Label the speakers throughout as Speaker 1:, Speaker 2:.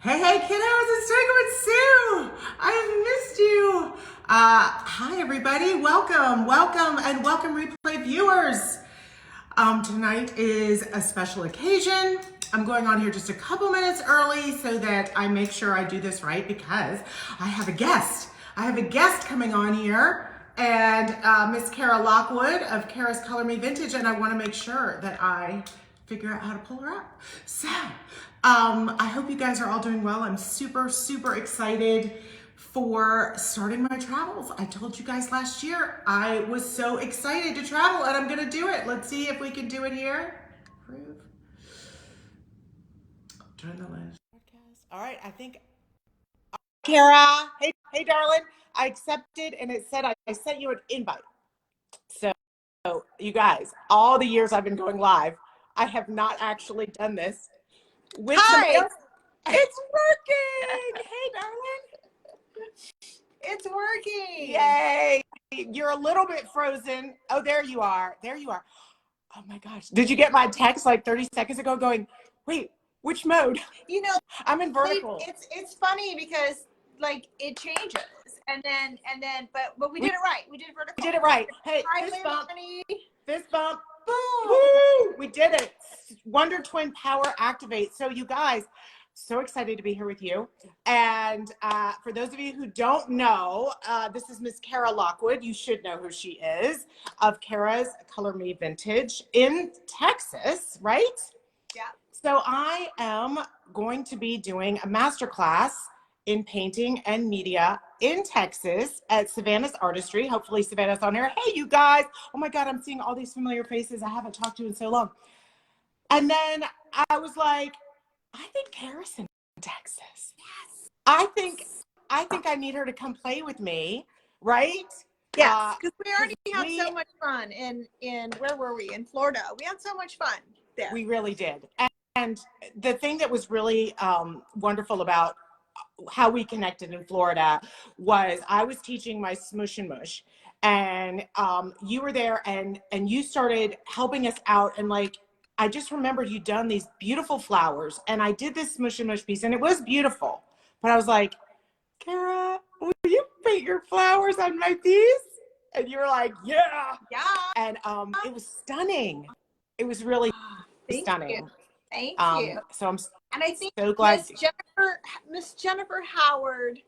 Speaker 1: Hey, kiddos, it's Tanglewood Sue. I have missed you. Hi, everybody. Welcome, and welcome, replay viewers. Tonight is a special occasion. I'm going on here just a couple minutes early so that I make sure I do this right because I have a guest. I have a guest coming on here, and Miss Cara Lockwood of Cara's Color Me Vintage, and I want to make sure that I figure out how to pull her up. So, I hope you guys are all doing well. I'm super excited for starting my travels. I told you guys last year I was so excited to travel, and I'm gonna do it. Let's see if we can do it here. Approve. Turn the list. All right, I think. Cara, hey, darling. I accepted, and it said I sent you an invite. So, you guys, all the years I've been going live, I have not actually done this with somebody else. It's working. Hey, darling.
Speaker 2: It's working.
Speaker 1: Yay. You're a little bit frozen. Oh, there you are. There you are. Oh my gosh. Did you get my text like 30 seconds ago going, wait, which mode?
Speaker 2: You know,
Speaker 1: I'm in vertical.
Speaker 2: It's funny because like it changes and then but we did it right. We did vertical.
Speaker 1: We did it right. Hey,
Speaker 2: Hi,
Speaker 1: fist bump.
Speaker 2: Boom.
Speaker 1: Woo! We did it. Wonder Twin Power Activate. So you guys, so excited to be here with you. And for those of you who don't know, this is Miss Cara Lockwood. You should know who she is, of Cara's Color Me Vintage in Texas, right?
Speaker 2: Yeah.
Speaker 1: So I am going to be doing a masterclass in painting and media in Texas at Savannah's Artistry. Hopefully Savannah's on here. Hey, you guys. Oh my God, I'm seeing all these familiar faces I haven't talked to in so long. And then I was like, I think Cara's in Texas.
Speaker 2: Yes.
Speaker 1: I think I need her to come play with me, right?
Speaker 2: Yes, because we already had so much fun in where were we? In Florida. We had so much fun there.
Speaker 1: We really did. And the thing that was really wonderful about how we connected in Florida was I was teaching my smush and mush, and you were there, and you started helping us out, and like I just remembered you'd done these beautiful flowers, and I did this smush and mush piece, and it was beautiful, but I was like, Cara, will you paint your flowers on my piece? And you were like, yeah, and it was stunning. It was really stunning.
Speaker 2: Thank you.
Speaker 1: So I'm
Speaker 2: and I think
Speaker 1: so glad
Speaker 2: Miss Jennifer Howard,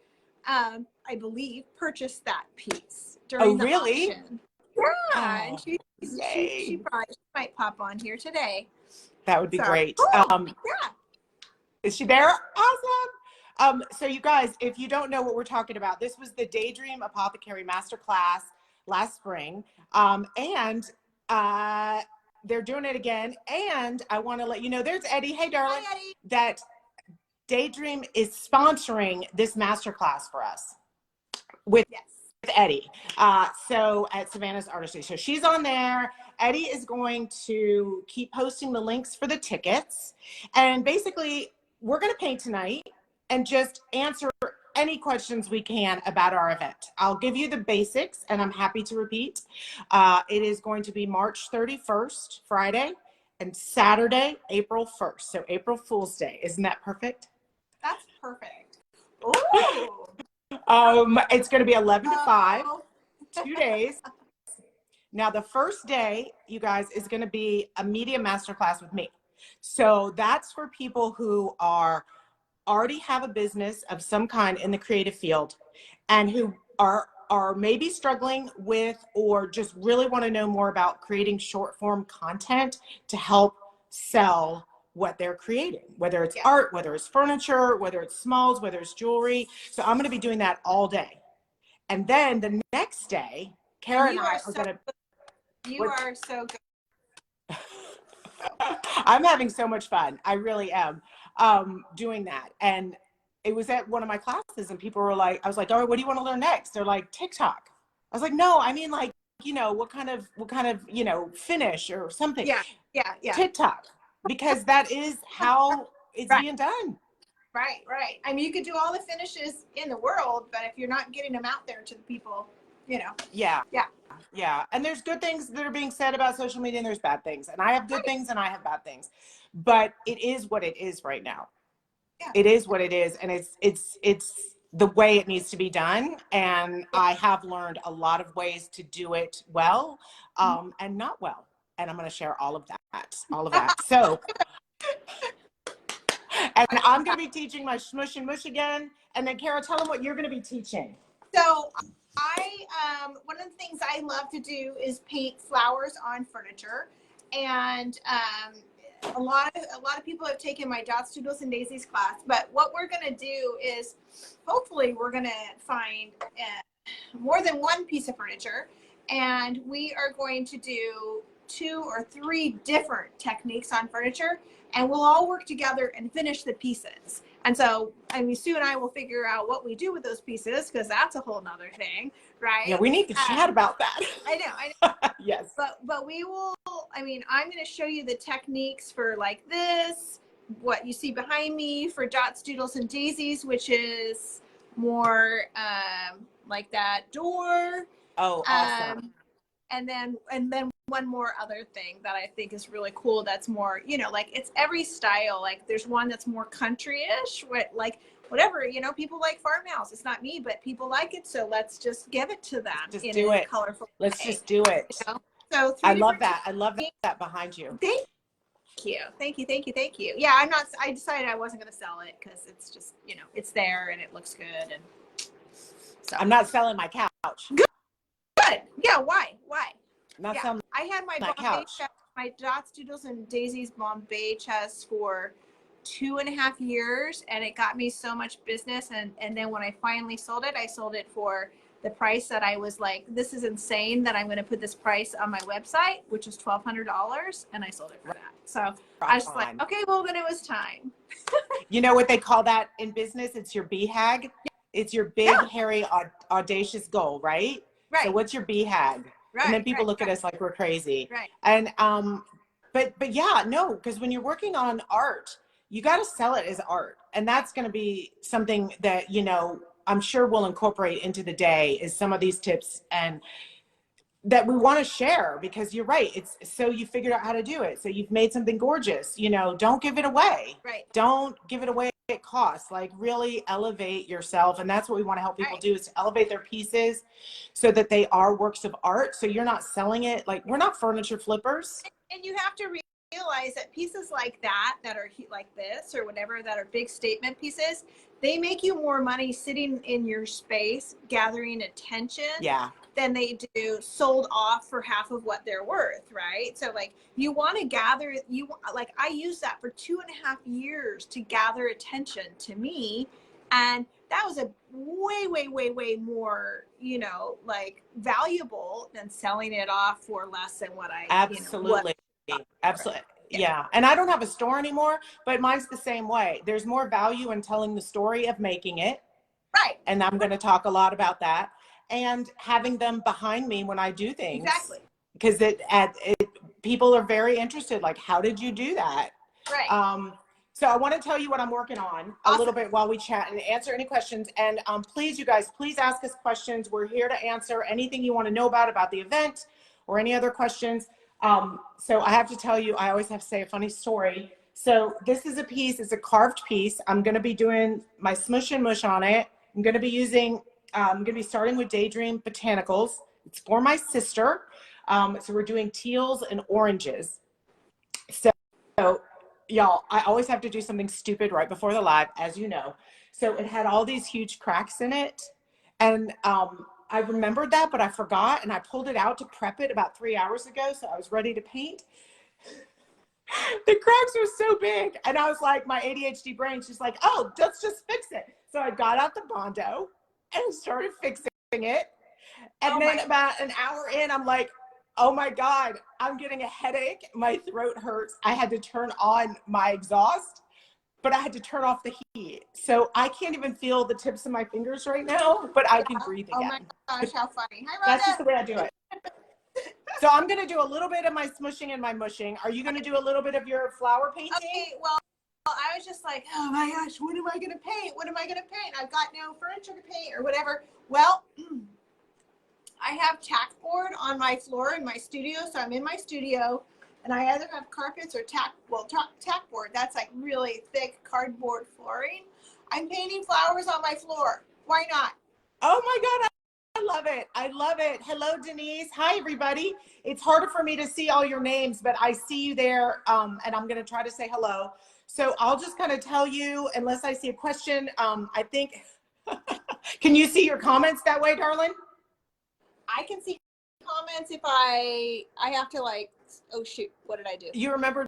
Speaker 2: I believe, purchased that piece during the auction. Yeah, and she might pop on here today.
Speaker 1: That would be great.
Speaker 2: Yeah.
Speaker 1: Is she there? Awesome. So you guys, if you don't know what we're talking about, this was the Daydream Apothecary Masterclass last spring. And they're doing it again. And I want to let you know, there's Eddie. Hey, darling.
Speaker 2: Hi, Eddie.
Speaker 1: That Daydream is sponsoring this masterclass for us with Eddie. So at Savannah's Artistry. So she's on there. Eddie is going to keep posting the links for the tickets. And basically, we're going to paint tonight and just answer any questions we can about our event. I'll give you the basics, and I'm happy to repeat. It is going to be March 31st, Friday, and Saturday, April 1st. So April Fool's Day. Isn't that perfect?
Speaker 2: That's perfect. Ooh.
Speaker 1: It's going to be 11 to 5, 2 days. Now, the first day, you guys, is going to be a media masterclass with me. So that's for people who already have a business of some kind in the creative field and who are maybe struggling with or just really want to know more about creating short form content to help sell what they're creating, whether it's art, whether it's furniture, whether it's smalls, whether it's jewelry. So I'm going to be doing that all day. And then the next day, Cara and I are going to...
Speaker 2: You are so good.
Speaker 1: I'm having so much fun. I really am doing that. And it was at one of my classes and people were like, I was like, oh, what do you want to learn next? They're like, TikTok. I was like, no, I mean like, you know, what kind of, you know, finish or something.
Speaker 2: Yeah.
Speaker 1: TikTok, because that is how it's being done.
Speaker 2: Right. I mean, you could do all the finishes in the world, but if you're not getting them out there to the people, you know.
Speaker 1: Yeah. And there's good things that are being said about social media and there's bad things. And I have good things and I have bad things. But it is what it is right now. It is what it is. And it's the way it needs to be done. And I have learned a lot of ways to do it well, and not well. And I'm going to share all of that. So, and I'm going to be teaching my smush and mush again. And then Cara, tell them what you're going to be teaching.
Speaker 2: So one of the things I love to do is paint flowers on furniture. And a lot of people have taken my Dots, Doodles, and Daisies class. But what we're going to do is, hopefully, we're going to find more than one piece of furniture. And we are going to do 2 or 3 different techniques on furniture. And we'll all work together and finish the pieces. And so, I mean, Sue and I will figure out what we do with those pieces, because that's a whole nother thing, right?
Speaker 1: Yeah, we need to chat about that.
Speaker 2: I know.
Speaker 1: Yes.
Speaker 2: But we will, I mean, I'm going to show you the techniques for like this, what you see behind me for Dots, Doodles, and Daisies, which is more like that door.
Speaker 1: Oh, awesome.
Speaker 2: And then one more other thing that I think is really cool. That's more, you know, like it's every style. Like there's one that's more country-ish, like whatever, you know, people like farmhouse. It's not me, but people like it. So let's just give it to them.
Speaker 1: Just do it.
Speaker 2: Colorful
Speaker 1: Let's
Speaker 2: way.
Speaker 1: just do it.
Speaker 2: You know? So
Speaker 1: I love that. I love that behind you.
Speaker 2: Thank you. Yeah, I decided I wasn't going to sell it because it's just, you know, it's there and it looks good. And so
Speaker 1: I'm not selling my couch.
Speaker 2: Good. Yeah. Why?
Speaker 1: Not selling
Speaker 2: I had my Bombay chest, my Dots, Doodles, and Daisies Bombay chest for 2.5 years, and it got me so much business. And then when I finally sold it, I sold it for the price that I was like, this is insane that I'm going to put this price on my website, which is $1,200, and I sold it for that. So I was like, okay, well then it was time.
Speaker 1: You know what they call that in business? It's your BHAG. It's your big, hairy, audacious goal, right?
Speaker 2: Right.
Speaker 1: So what's your BHAG?
Speaker 2: Right.
Speaker 1: And then people look at us like we're crazy.
Speaker 2: Right.
Speaker 1: And but yeah, no, because when you're working on art, you got to sell it as art, and that's going to be something that, you know, I'm sure we'll incorporate into the day is some of these tips and that we want to share, because you're right. It's so you figured out how to do it. So you've made something gorgeous, you know, don't give it away.
Speaker 2: Right.
Speaker 1: Don't give it away at cost. Like really elevate yourself. And that's what we want to help people do, is to elevate their pieces so that they are works of art. So you're not selling it. Like we're not furniture flippers.
Speaker 2: And you have to realize that pieces like that are like this or whatever, that are big statement pieces, they make you more money sitting in your space gathering attention than they do sold off for half of what they're worth, right? So like you want to gather, like I used that for 2.5 years to gather attention to me, and that was a way more, you know, like valuable than selling it off for less than what I
Speaker 1: absolutely. Absolutely. Yeah. And I don't have a store anymore, but mine's the same way. There's more value in telling the story of making it.
Speaker 2: Right.
Speaker 1: And I'm going to talk a lot about that, and having them behind me when I do things.
Speaker 2: Exactly.
Speaker 1: Because people are very interested. Like, how did you do that?
Speaker 2: Right.
Speaker 1: So I want to tell you what I'm working on a little bit while we chat and answer any questions. And please, you guys, please ask us questions. We're here to answer anything you want to know about the event or any other questions. So I have to tell you, I always have to say a funny story. So this is a piece, it's a carved piece. I'm going to be doing my smush and mush on it. I'm going to be starting with Daydream Botanicals. It's for my sister. So we're doing teals and oranges. So y'all, I always have to do something stupid right before the live, as you know. So it had all these huge cracks in it. And, I remembered that, but I forgot, and I pulled it out to prep it about 3 hours ago. So I was ready to paint. The cracks were so big. And I was like, my ADHD brain, she's like, oh, let's just fix it. So I got out the Bondo and started fixing it. And then about an hour in, I'm like, oh my God, I'm getting a headache. My throat hurts. I had to turn on my exhaust, but I had to turn off the heat. So I can't even feel the tips of my fingers right now, but I can breathe again.
Speaker 2: Oh my gosh, how funny. Hi, Rhonda.
Speaker 1: That's just the way I do it. So I'm going to do a little bit of my smushing and my mushing. Are you going to do a little bit of your flower painting?
Speaker 2: Okay, well, I was just like, oh my gosh, what am I going to paint? What am I going to paint? I've got no furniture to paint or whatever. Well, I have tack board on my floor in my studio. So I'm in my studio And I either have carpets or tack board. That's like really thick cardboard flooring. I'm painting flowers on my floor. Why not?
Speaker 1: Oh my God, I love it. I love it. Hello, Denise. Hi, everybody. It's harder for me to see all your names, but I see you there, and I'm going to try to say hello. So I'll just kind of tell you, unless I see a question, I think, can you see your comments that way, darling?
Speaker 2: I can see comments if I have to like, oh shoot, what did I do?
Speaker 1: You remembered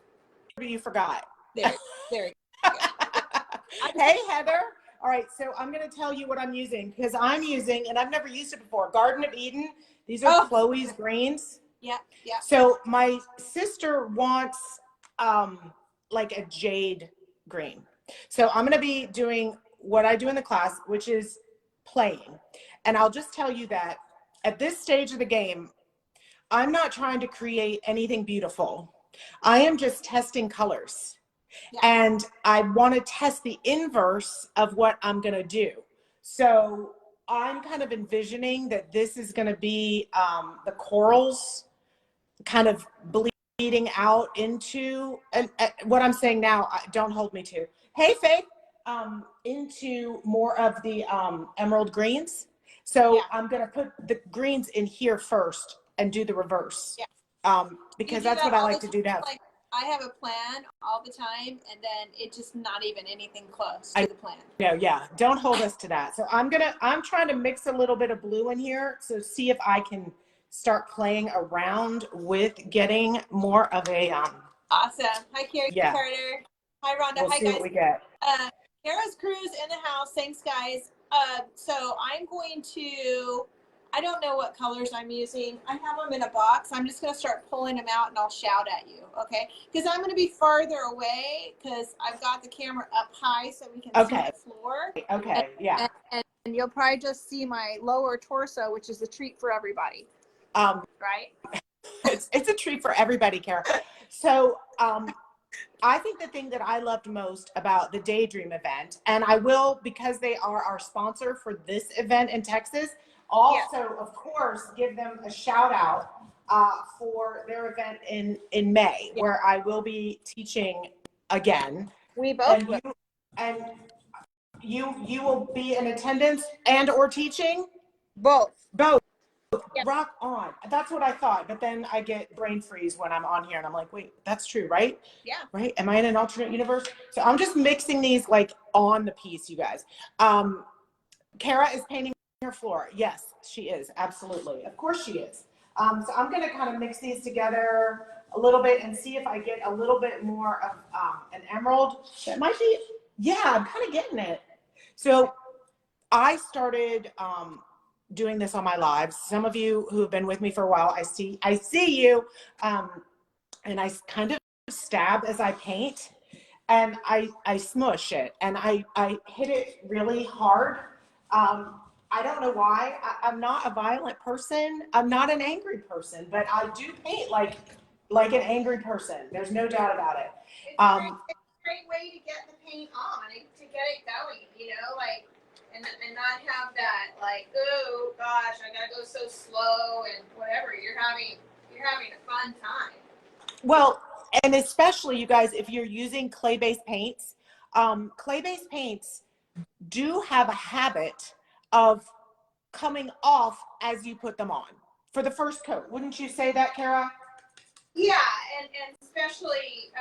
Speaker 1: or you forgot?
Speaker 2: There you go.
Speaker 1: Hey, Heather. All right, so I'm going to tell you what I'm using because I'm using, and I've never used it before, Garden of Eden. These are Chloe's greens.
Speaker 2: Yeah.
Speaker 1: So my sister wants like a jade green. So I'm going to be doing what I do in the class, which is playing. And I'll just tell you that at this stage of the game, I'm not trying to create anything beautiful. I am just testing colors. Yeah. And I want to test the inverse of what I'm going to do. So I'm kind of envisioning that this is going to be the corals kind of bleeding out into, and what I'm saying now, don't hold me to. Hey, Faith, into more of the emerald greens. So yeah. I'm going to put the greens in here first and do the reverse. Yeah. Because that's what I like to do now.
Speaker 2: Like, I have a plan all the time, and then it's just not even anything close to the plan.
Speaker 1: No, yeah, don't hold us to that. So I'm trying to mix a little bit of blue in here. So see if I can start playing around with getting more of a
Speaker 2: awesome. Hi, Carrie.
Speaker 1: Yeah.
Speaker 2: Carter. Hi, Rhonda.
Speaker 1: We'll
Speaker 2: hi,
Speaker 1: see
Speaker 2: guys.
Speaker 1: What we get.
Speaker 2: Cara's Cruise in the house. Thanks, guys. So I'm going to, I don't know what colors I'm using. I have them in a box. I'm just going to start pulling them out and I'll shout at you, okay? Because I'm going to be farther away because I've got the camera up high so we can see the floor.
Speaker 1: Okay, yeah.
Speaker 2: And you'll probably just see my lower torso, which is a treat for everybody. Right?
Speaker 1: It's a treat for everybody, Cara. So I think the thing that I loved most about the Daydream event, and I will, because they are our sponsor for this event in Texas, also, of course, give them a shout out for their event in May, where I will be teaching again.
Speaker 2: We both will.
Speaker 1: And you will be in attendance and or teaching?
Speaker 2: Both.
Speaker 1: Yep. Rock on. That's what I thought. But then I get brain freeze when I'm on here and I'm like, wait, that's true, right?
Speaker 2: Yeah.
Speaker 1: Right? Am I in an alternate universe? So I'm just mixing these like on the piece, you guys. Cara is painting her floor. Yes, she is. Absolutely. Of course she is. So I'm going to kind of mix these together a little bit and see if I get a little bit more of an emerald. That might be, yeah, I'm kind of getting it. So I started doing this on my lives. Some of you who have been with me for a while, I see you, and I kind of stab as I paint, and I smush it, and I hit it really hard. I don't know why. I'm not a violent person. I'm not an angry person, but I do paint like an angry person. There's no doubt about it.
Speaker 2: It's a great way to get the paint on, to get it going, you know, like. And not have that like, oh gosh, I gotta go so slow and whatever. You're having a fun time.
Speaker 1: Well, and especially you guys, if you're using clay-based paints do have a habit of coming off as you put them on for the first coat. Wouldn't you say that, Cara?
Speaker 2: Yeah, and especially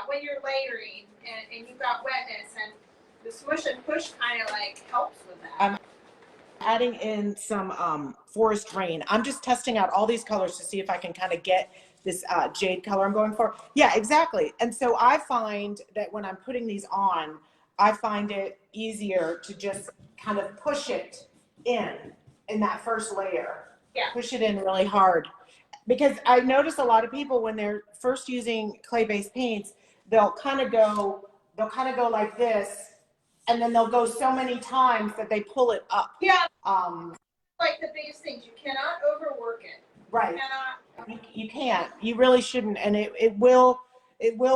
Speaker 2: when you're layering and you've got wetness, and the smush and push kind of like helps with that.
Speaker 1: I'm adding in some forest rain. I'm just testing out all these colors to see if I can kind of get this jade color I'm going for. Yeah, exactly. And so I find that when I'm putting these on, I find it easier to just kind of push it in that first layer.
Speaker 2: Yeah.
Speaker 1: Push it in really hard. Because I notice a lot of people when they're first using clay-based paints, they'll kind of go like this, and then they'll go so many times that they pull it up.
Speaker 2: Yeah. Like the biggest things, you cannot overwork it.
Speaker 1: Right. You can't. You really shouldn't, and it will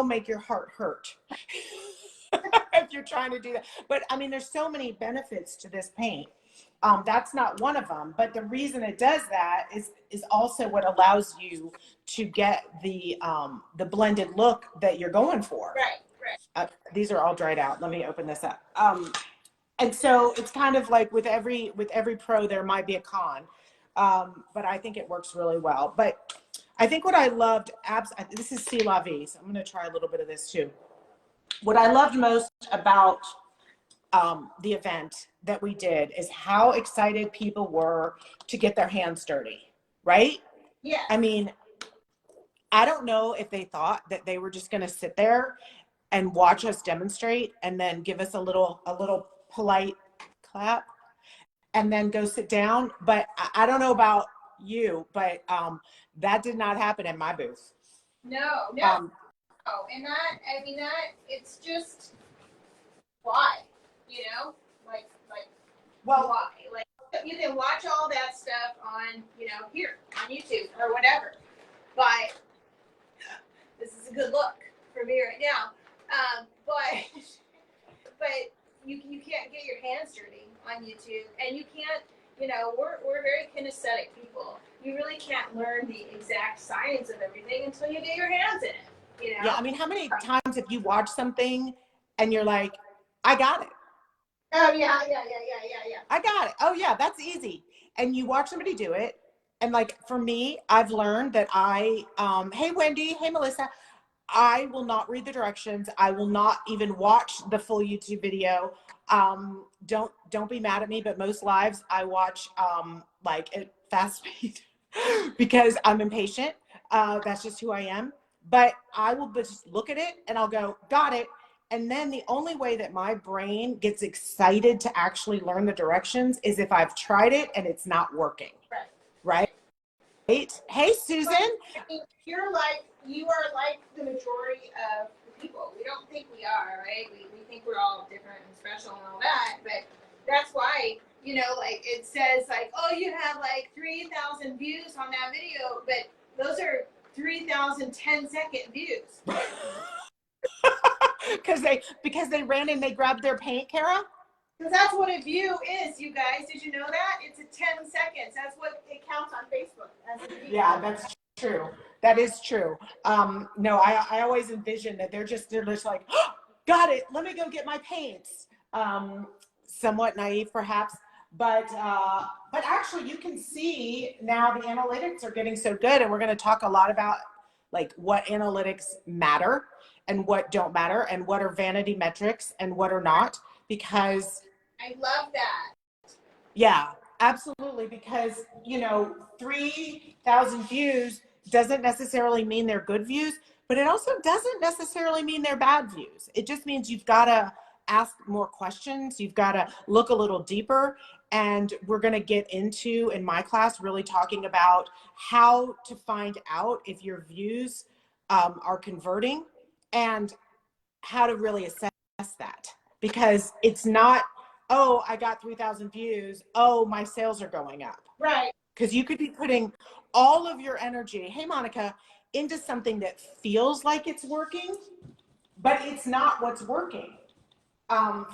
Speaker 1: make your heart hurt if you're trying to do that. But I mean, there's so many benefits to this paint. That's not one of them, but the reason it does that is also what allows you to get the blended look that you're going for.
Speaker 2: Right.
Speaker 1: These are all dried out. Let me open this up. And so it's kind of like with every pro, there might be a con, but I think it works really well. But I think what I loved, this is C'est La Vie, so I'm going to try a little bit of this too. What I loved most about the event that we did is how excited people were to get their hands dirty, right?
Speaker 2: Yeah.
Speaker 1: I mean, I don't know if they thought that they were just going to sit there and watch us demonstrate and then give us a little polite clap and then go sit down. But I don't know about you, but that did not happen in my booth.
Speaker 2: No. And that, I mean, that, it's just, why? You know? Well, why? Like, you can watch all that stuff on, here, on YouTube or whatever. But this is a good look for me right now. But you can't get your hands dirty on YouTube, and you can't, we're very kinesthetic people. You really can't learn the exact science of everything until you get your hands in it.
Speaker 1: Yeah, I mean, how many times have you watched something and you're like, I got it.
Speaker 2: Oh yeah.
Speaker 1: I got it. Oh yeah, that's easy. And you watch somebody do it. And like for me, I've learned that hey Wendy, hey Melissa, I will not read the directions. I will not even watch the full YouTube video. Don't be mad at me, but most lives I watch like at fast speed because I'm impatient. That's just who I am. But I will just look at it and I'll go, got it. And then the only way that my brain gets excited to actually learn the directions is if I've tried it and it's not working. Right? Hey, Susan.
Speaker 2: You are like the majority of the people. We don't think we are, right? We think we're all different and special and all that, but that's why, like it says like, oh, you have like 3,000 views on that video, but those are 3,000 10-second views.
Speaker 1: because they ran and they grabbed their paint, Cara?
Speaker 2: Because that's what a view is, you guys. Did you know that? It's a 10 seconds. That's what it counts on Facebook as a view.
Speaker 1: Yeah, that's true. That is true. No, I always envision that they're just like, oh, got it. Let me go get my paints. Somewhat naive, perhaps, but actually, you can see now the analytics are getting so good, and we're going to talk a lot about like what analytics matter and what don't matter, and what are vanity metrics and what are not, because
Speaker 2: I love that.
Speaker 1: Yeah, absolutely. Because, 3,000 views doesn't necessarily mean they're good views, but it also doesn't necessarily mean they're bad views. It just means you've got to ask more questions. You've got to look a little deeper. And we're going to get into, in my class, really talking about how to find out if your views are converting and how to really assess that. Because it's not, oh, I got 3,000 views. Oh, my sales are going up.
Speaker 2: Right.
Speaker 1: Because you could be putting all of your energy, hey, Monica, into something that feels like it's working, but it's not what's working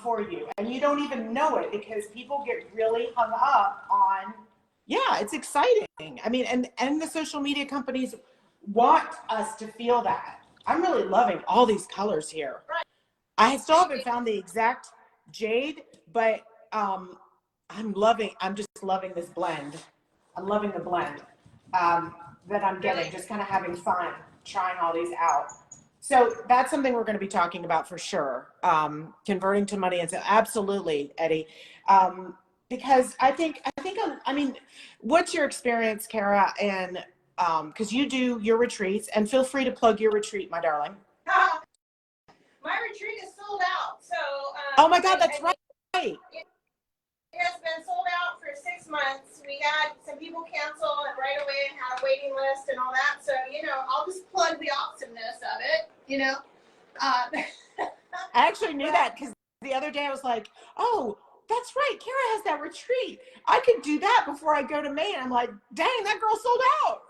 Speaker 1: for you. And you don't even know it because people get really hung up on, yeah, it's exciting. I mean, and the social media companies want us to feel that. I'm really loving all these colors here.
Speaker 2: Right.
Speaker 1: I still haven't found the exact jade, but I'm just loving this blend. I'm loving the blend that I'm getting, just kind of having fun trying all these out. So that's something we're going to be talking about for sure. Converting to money. And so absolutely, Eddie. Because I mean, what's your experience, Cara? And because you do your retreats, and feel free to plug your retreat, my darling.
Speaker 2: My retreat is sold out. So.
Speaker 1: Oh my God, that's right.
Speaker 2: It has been sold out for 6 months. We had some people cancel it right away and had a waiting list and all that. So, I'll just plug the awesomeness of it,
Speaker 1: I actually knew that because the other day I was like, oh, that's right. Cara has that retreat. I could do that before I go to Maine. I'm like, dang, that girl sold out.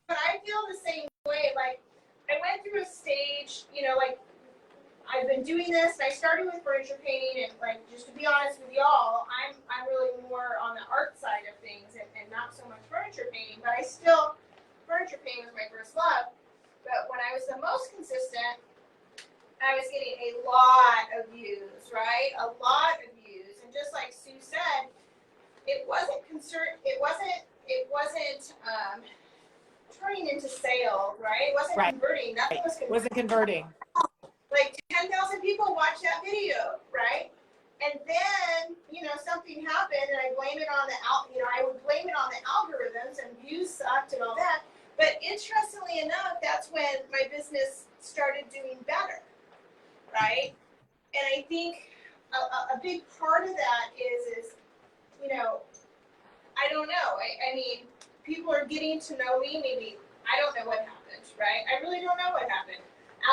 Speaker 2: But I feel the same way. Like, I went through a stage, like, I I've been doing this, and I started with furniture painting, and like, just to be honest with y'all, I'm really more on the art side of things, and not so much furniture painting, but furniture painting was my first love. But when I was the most consistent, I was getting a lot of views, right? A lot of views, and just like Sue said, it wasn't turning into sales, right? It wasn't converting. Nothing was converting.
Speaker 1: Wasn't converting.
Speaker 2: Like 10,000 people watched that video, right? And then, something happened, and I blame it on I would blame it on the algorithms, and views sucked and all that. But interestingly enough, that's when my business started doing better, right? And I think a big part of that is I don't know. I mean, people are getting to know me. Maybe I don't know what happened, right? I really don't know what happened.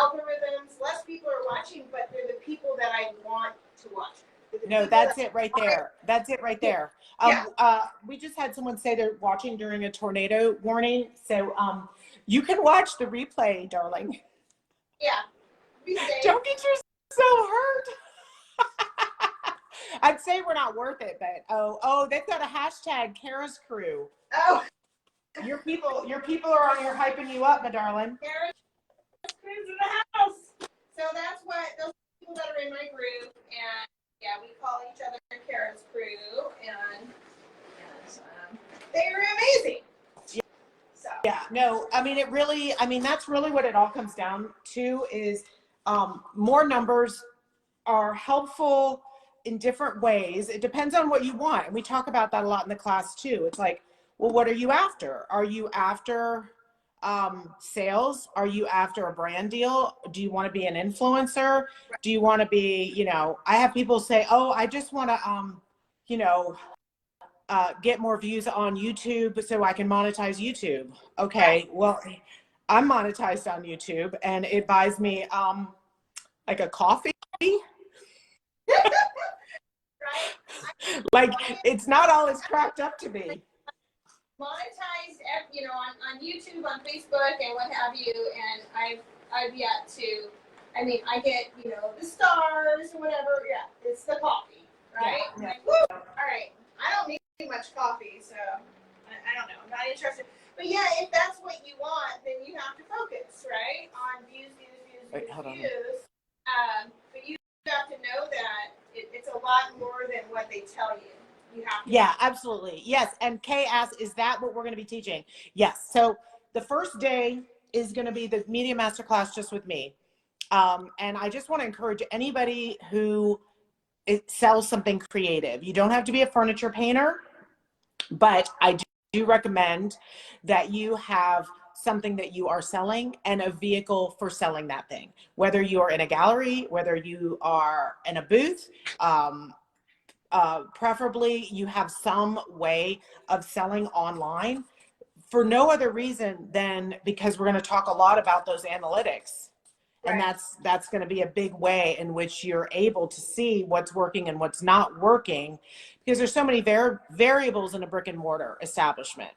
Speaker 2: Algorithms, less people are watching, but they're the people that I want to watch.
Speaker 1: No, that's it right there. That's it right there. We just had someone say they're watching during a tornado warning. So you can watch the replay, darling.
Speaker 2: Yeah. Be safe.
Speaker 1: Don't get yourself hurt. I'd say we're not worth it, but they've got a hashtag Cara's crew.
Speaker 2: Oh.
Speaker 1: Your people are on here hyping you up, my darling.
Speaker 2: Cara's crew's in the house. So that's what those people that are in my group, and yeah, we call each other Cara's crew, and they're amazing. So.
Speaker 1: Yeah, no, I mean, that's really what it all comes down to is more numbers are helpful in different ways. It depends on what you want. And we talk about that a lot in the class too. It's like, well, what are you after? Are you after sales? Are you after a brand deal? Do you want to be an influencer? Do you want to be, I have people say, oh, I just want to, get more views on YouTube so I can monetize YouTube. Okay, well, I'm monetized on YouTube, and it buys me like a coffee. Like, it's not all it's cracked up to be.
Speaker 2: Monetized, on YouTube, on Facebook, and what have you, and I've yet to. I mean, I get the stars or whatever. Yeah, it's the coffee, right?
Speaker 1: Yeah.
Speaker 2: Like, woo! All right, I don't need much coffee, so I don't know. I'm not interested. But yeah, if that's what you want, then you have to focus, right, on views. But you have to know that it's a lot more than what they tell you.
Speaker 1: Yeah, absolutely. Yes. And Kay asks, is that what we're going to be teaching? Yes. So the first day is going to be the Media Masterclass just with me. And I just want to encourage anybody who sells something creative. You don't have to be a furniture painter, but I do recommend that you have something that you are selling and a vehicle for selling that thing. Whether you are in a gallery, whether you are in a booth, preferably you have some way of selling online for no other reason than because we're going to talk a lot about those analytics. And that's going to be a big way in which you're able to see what's working and what's not working, because there's so many variables in a brick and mortar establishment.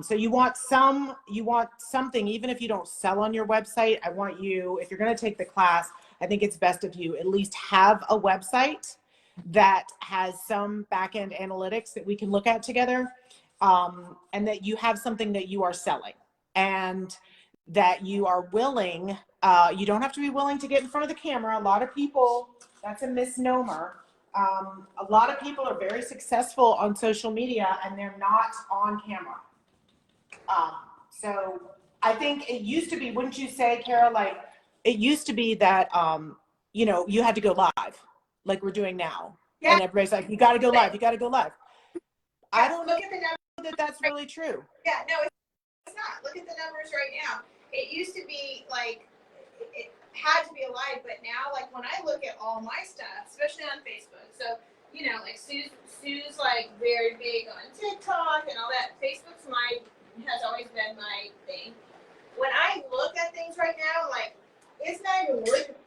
Speaker 1: So you want something, even if you don't sell on your website. I want you, if you're going to take the class, I think it's best if you at least have a website that has some back-end analytics that we can look at together, and that you have something that you are selling, and that you are willing, you don't have to be willing to get in front of the camera. A lot of people, that's a misnomer. A lot of people are very successful on social media and they're not on camera. So I think it used to be, wouldn't you say, Cara, like it used to be that, you had to go live like we're doing now. Yeah. And everybody's like, you got to go live. You got to go live. I don't know that that's really true.
Speaker 2: Yeah, no, it's not. Look at the numbers right now. It used to be like, it had to be alive, but now, like when I look at all my stuff, especially on Facebook, so, like Sue's like very big on TikTok and all that. Facebook's has always been my thing. When I look at things right now, like, it's not even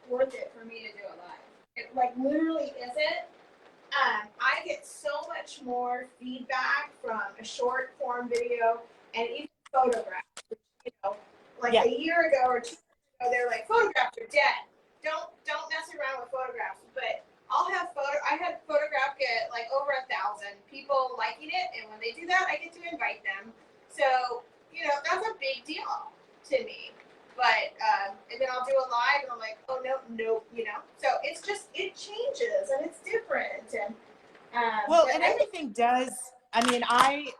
Speaker 2: worth it for me to do it live. It like literally isn't. I get so much more feedback from a short form video and even photographs. Like a year ago or 2 years ago, they're like, photographs are dead. don't mess around with photographs, but I had photograph get like over 1,000 people liking it, and when they do that, I get to invite them. So, that's a big deal to me. But, and then I'll do a live, and I'm like, oh, no, So it changes, and it's different. And,
Speaker 1: well, and everything does. I mean, I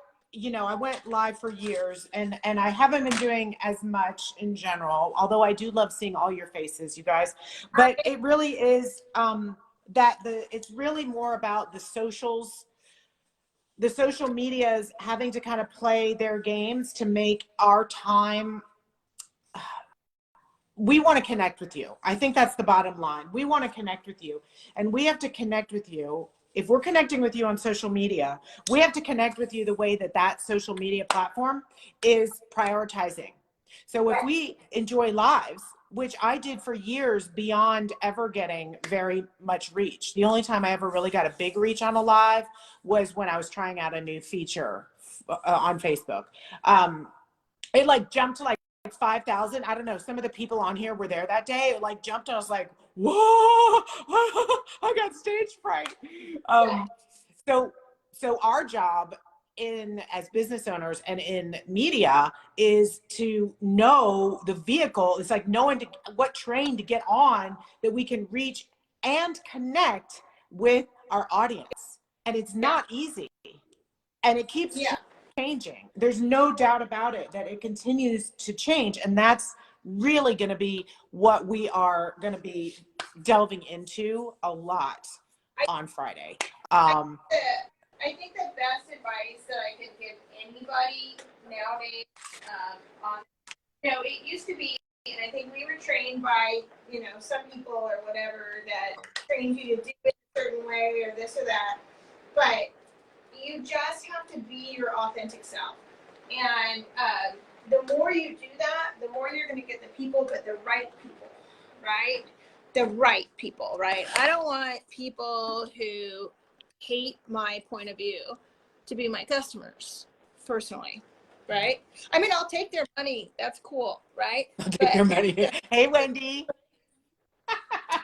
Speaker 1: went live for years, and I haven't been doing as much in general, although I do love seeing all your faces, you guys. But it really is it's really more about the socials. The social medias having to kind of play their games to make our time. We want to connect with you. I think that's the bottom line. We want to connect with you, and we have to connect with you. If we're connecting with you on social media, we have to connect with you the way that social media platform is prioritizing. So if we enjoy lives, which I did for years beyond ever getting very much reach. The only time I ever really got a big reach on a live was when I was trying out a new feature on Facebook. It like jumped to like 5,000. I don't know. Some of the people on here were there that day. It like jumped, and I was like, whoa, I got stage fright. So our job as business owners and in media is to know the vehicle. It's like knowing what train to get on that we can reach and connect with our audience. And it's not easy. And it keeps changing. There's no doubt about it that it continues to change. And that's really going to be what we are going to be delving into a lot on Friday.
Speaker 2: I think the best advice that I can give anybody nowadays it used to be, and I think we were trained by, some people or whatever that trained you to do it a certain way or this or that. But you just have to be your authentic self. And the more you do that, the more you're going to get the people, but the right people, right? The right people, right? I don't want people who hate my point of view to be my customers, personally, right? I mean, I'll take their money. That's cool, right?
Speaker 1: I'll take their money. Hey, Wendy.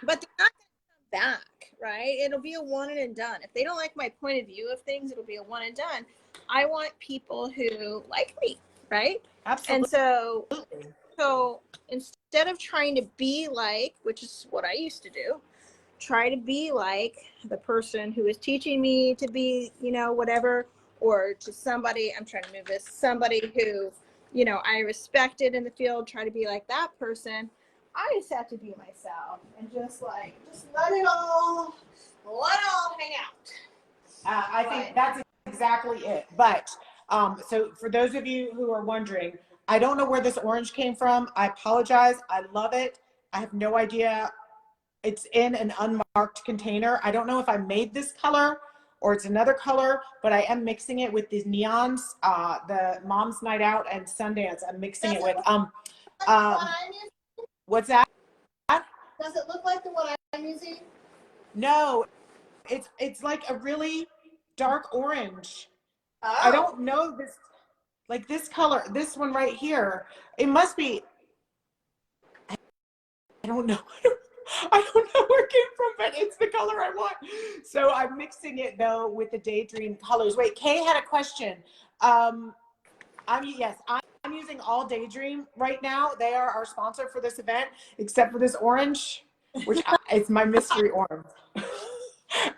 Speaker 2: But they're not going to come back, right? It'll be a one and done. If they don't like my point of view of things, it'll be a one and done. I want people who like me, right?
Speaker 1: Absolutely.
Speaker 2: And so instead of trying to be like, which is what I used to do, try to be like the person who is teaching me to be, whatever, or to somebody, I'm trying to move this, somebody who, I respected in the field, try to be like that person. I just have to be myself and just let it all hang out.
Speaker 1: I think that's exactly it. But so for those of you who are wondering, I don't know where this orange came from. I apologize. I love it. I have no idea. It's in an unmarked container. I don't know if I made this color or it's another color, but I am mixing it with these neons, the Mom's Night Out and Sundance. I'm mixing it with, what's that?
Speaker 2: Does it look like the one I'm using?
Speaker 1: No, it's like a really dark orange.
Speaker 2: Oh.
Speaker 1: I don't know this, like this color, this one right here. It must be, I don't know. I don't know where it came from, but it's the color I want. So I'm mixing it though with the Daydream colors. Wait, Kay had a question. I'm using all Daydream right now. They are our sponsor for this event, except for this orange, which it's my mystery orange.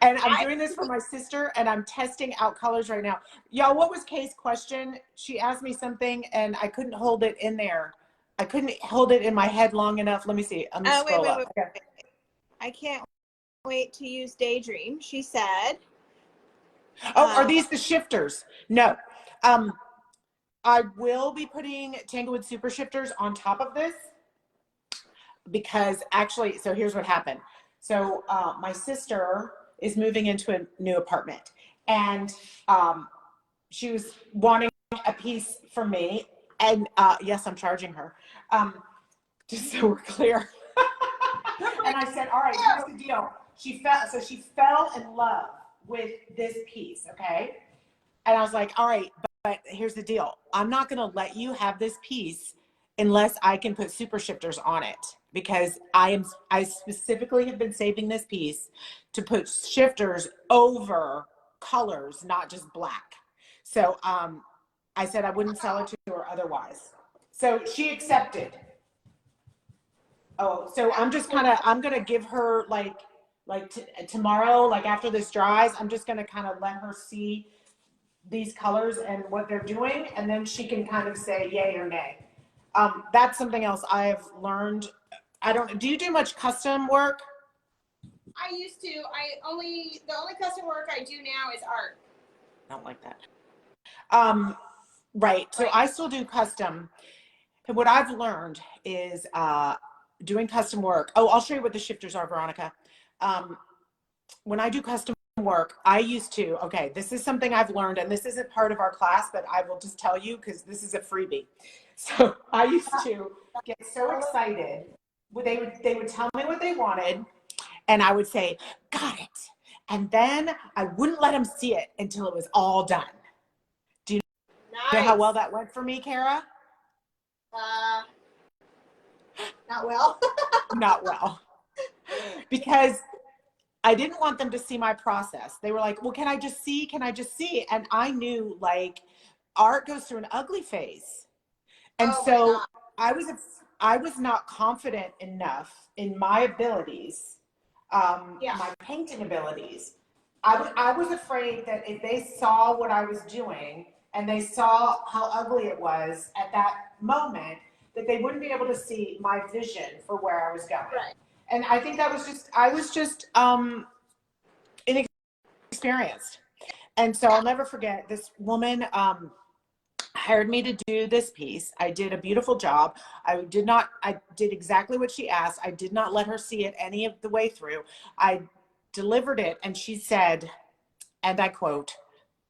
Speaker 1: And I'm doing this for my sister, and I'm testing out colors right now. Y'all, what was Kay's question? She asked me something, and I couldn't hold it in there. I couldn't hold it in my head long enough. Let me see. I'm gonna scroll up.
Speaker 2: Wait. I can't wait to use Daydream, she said.
Speaker 1: Oh, are these the shifters? No. I will be putting Tanglewood Super Shifters on top of this because actually, so here's what happened. So my sister is moving into a new apartment, and she was wanting a piece from me, and yes, I'm charging her, just so we're clear. And I said, all right, here's the deal. She fell in love with this piece, okay? And I was like, all right, but here's the deal. I'm not gonna let you have this piece unless I can put super shifters on it, because I specifically have been saving this piece to put shifters over colors, not just black. So I said I wouldn't sell it to her otherwise. So she accepted. Oh, so I'm just kind of, I'm going to give her like tomorrow, like after this dries, I'm just going to kind of let her see these colors and what they're doing. And then she can kind of say yay or nay. That's something else I've learned. Do you do much custom work?
Speaker 2: I used to. The only custom work I do now is art.
Speaker 1: I don't like that. Right. So I still do custom. And what I've learned is doing custom work. Oh, I'll show you what the shifters are, Veronica. When I do custom work, I used to, okay, this is something I've learned, and this isn't part of our class, but I will just tell you because this is a freebie. So I used to get so excited. They would tell me what they wanted, and I would say, got it. And then I wouldn't let them see it until it was all done. Do you know how well that went for me, Cara?
Speaker 2: Not well.
Speaker 1: Not well. Because I didn't want them to see my process. They were like, well, can I just see? Can I just see? And I knew, like, art goes through an ugly phase. And so I was not confident enough in my abilities, my painting abilities. I was afraid that if they saw what I was doing and they saw how ugly it was at that moment, that they wouldn't be able to see my vision for where I was going.
Speaker 2: Right.
Speaker 1: And I think that was just, I was just inexperienced. And so I'll never forget, this woman hired me to do this piece. I did a beautiful job. I did exactly what she asked. I did not let her see it any of the way through. I delivered it, and she said, and I quote,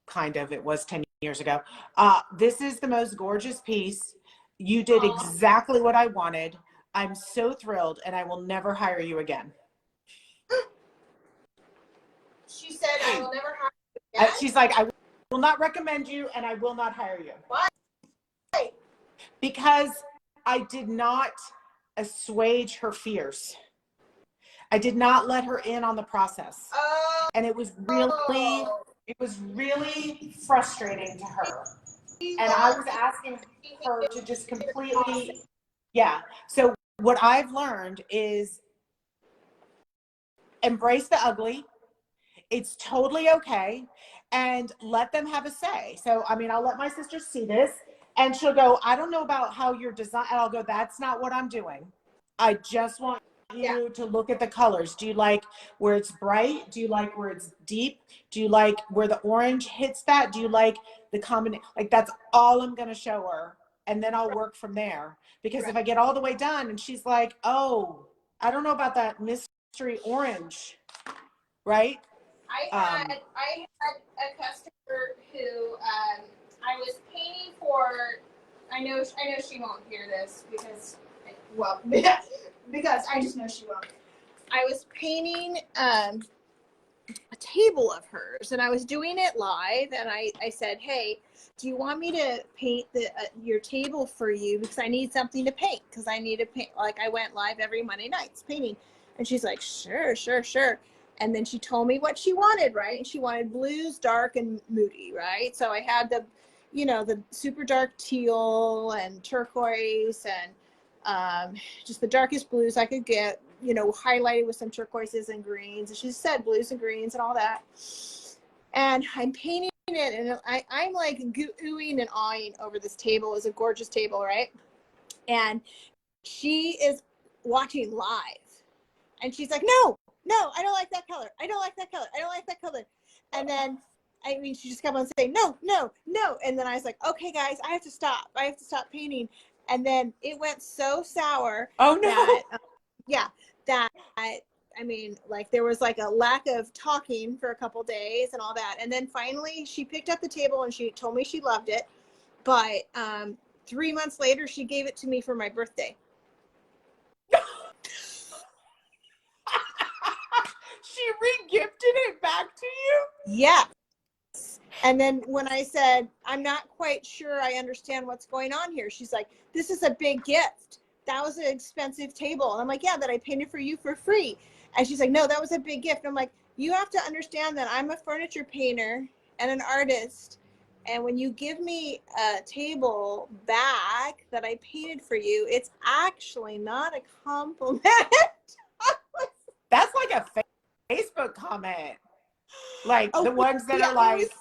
Speaker 1: kind of, it was 10 years ago, this is the most gorgeous piece. You did exactly what I wanted. I'm so thrilled, and I will never hire you again.
Speaker 2: She said, I will never hire you again?
Speaker 1: She's like, I will not recommend you, and I will not hire you.
Speaker 2: Why?
Speaker 1: Because I did not assuage her fears. I did not let her in on the process. And it was really frustrating to her. And I was asking her to just completely, So what I've learned is embrace the ugly. It's totally okay. And let them have a say. So, I mean, I'll let my sister see this, and she'll go, I don't know about how you're designed. And I'll go, that's not what I'm doing. I just want you to look at the colors. Do you like where it's bright? Do you like where it's deep? Do you like where the orange hits that? Do you like the combination? Like, that's all I'm going to show her. And then I'll work from there. Because if I get all the way done and she's like, oh, I don't know about that mystery orange, right?
Speaker 2: I had a customer who I was painting for. I know she won't hear this because I just know she won't. I was painting a table of hers, and I was doing it live, and I said, hey, do you want me to paint your table for you, because I need something to paint, because I need to paint. Like, I went live every Monday nights painting. And she's like, sure. And then she told me what she wanted, right? And she wanted blues, dark and moody, right? So I had the super dark teal and turquoise and just the darkest blues I could get, highlighted with some turquoises and greens. And she said blues and greens and all that. And I'm painting it, and I'm like oohing and awing over this table. It's a gorgeous table, right? And she is watching live. And she's like, no, I don't like that color. I don't like that color. I don't like that color. And then, she just kept on saying, no. And then I was like, okay, guys, I have to stop. I have to stop painting. And then it went so sour.
Speaker 1: Oh, no.
Speaker 2: There was like a lack of talking for a couple days and all that. And then finally she picked up the table and she told me she loved it. But 3 months later, she gave it to me for my birthday.
Speaker 1: She re-gifted it back to you?
Speaker 2: Yes. And then when I said, I'm not quite sure I understand what's going on here, she's like, this is a big gift. That was an expensive table. And I'm like, yeah, that I painted for you for free. And she's like, no, that was a big gift. And I'm like, you have to understand that I'm a furniture painter and an artist. And when you give me a table back that I painted for you, it's actually not a compliment.
Speaker 3: That's like a Facebook comment. Like the ones that are like,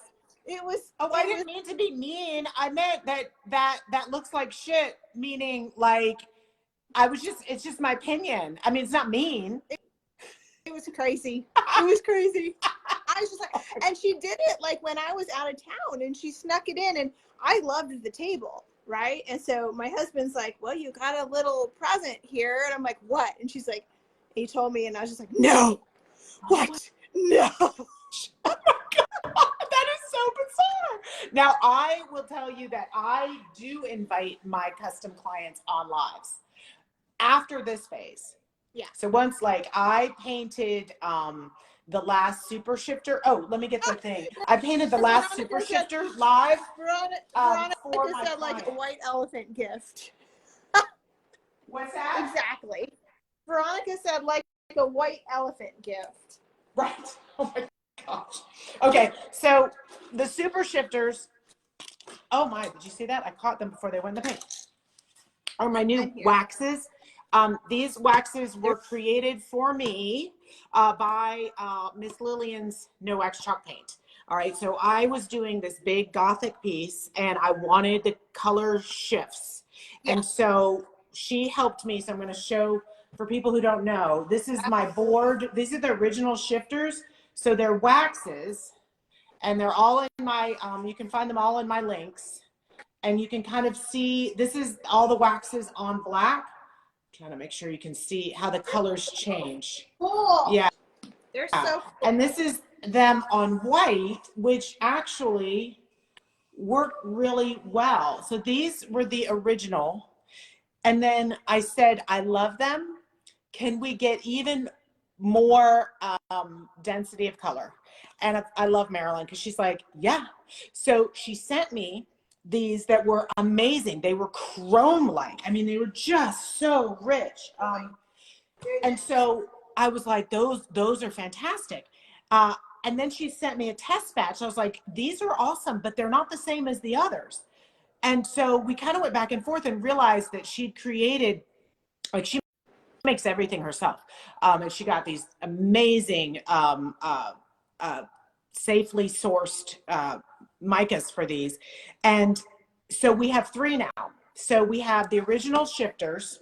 Speaker 2: it was
Speaker 3: oh, I didn't mean to be mean. I meant that looks like shit, meaning like it's just my opinion. I mean, it's not mean.
Speaker 2: It was crazy. It was crazy. I was just like, and she did it like when I was out of town, and she snuck it in, and I loved the table, right? And so my husband's like, well, you got a little present here. And I'm like, what? And she's like, he told me, and I was just like, no. What? No.
Speaker 3: Oh my God, that is so bizarre. Now, I will tell you that I do invite my custom clients on lives after this phase.
Speaker 2: Yeah.
Speaker 3: So once like I painted the last super shifter. Oh, let me get the thing. I painted the last super shifter live.
Speaker 2: Veronica
Speaker 3: for my
Speaker 2: said like a
Speaker 3: client.
Speaker 2: white elephant gift.
Speaker 3: What's that?
Speaker 2: Exactly. Veronica said like a white elephant gift.
Speaker 3: Right. Oh my gosh. Okay, so the super shifters. Oh my, did you see that? I caught them before they went in the paint. Are my new waxes. These waxes were created for me by Miss Lillian's No Wax Chalk Paint. All right, so I was doing this big Gothic piece and I wanted the color shifts. Yeah. And so she helped me. So I'm going to show for people who don't know, this is my board. These are the original shifters. So they're waxes and they're all in my, you can find them all in my links. And you can kind of see, this is all the waxes on black. I'm trying to make sure you can see how the colors change.
Speaker 2: Cool.
Speaker 3: Yeah.
Speaker 2: They're so cool.
Speaker 3: And this is them on white, which actually work really well. So these were the original. And then I said, I love them. Can we get even more density of color? And I love Marilyn because she's like, yeah. So she sent me these that were amazing. They were chrome-like. I mean, they were just so rich. And so I was like, those are fantastic. And then she sent me a test batch. I was like, these are awesome, but they're not the same as the others. And so we kind of went back and forth and realized that she'd created, like she makes everything herself. And she got these amazing, safely sourced micas for these. And so we have three now. So we have the original shifters,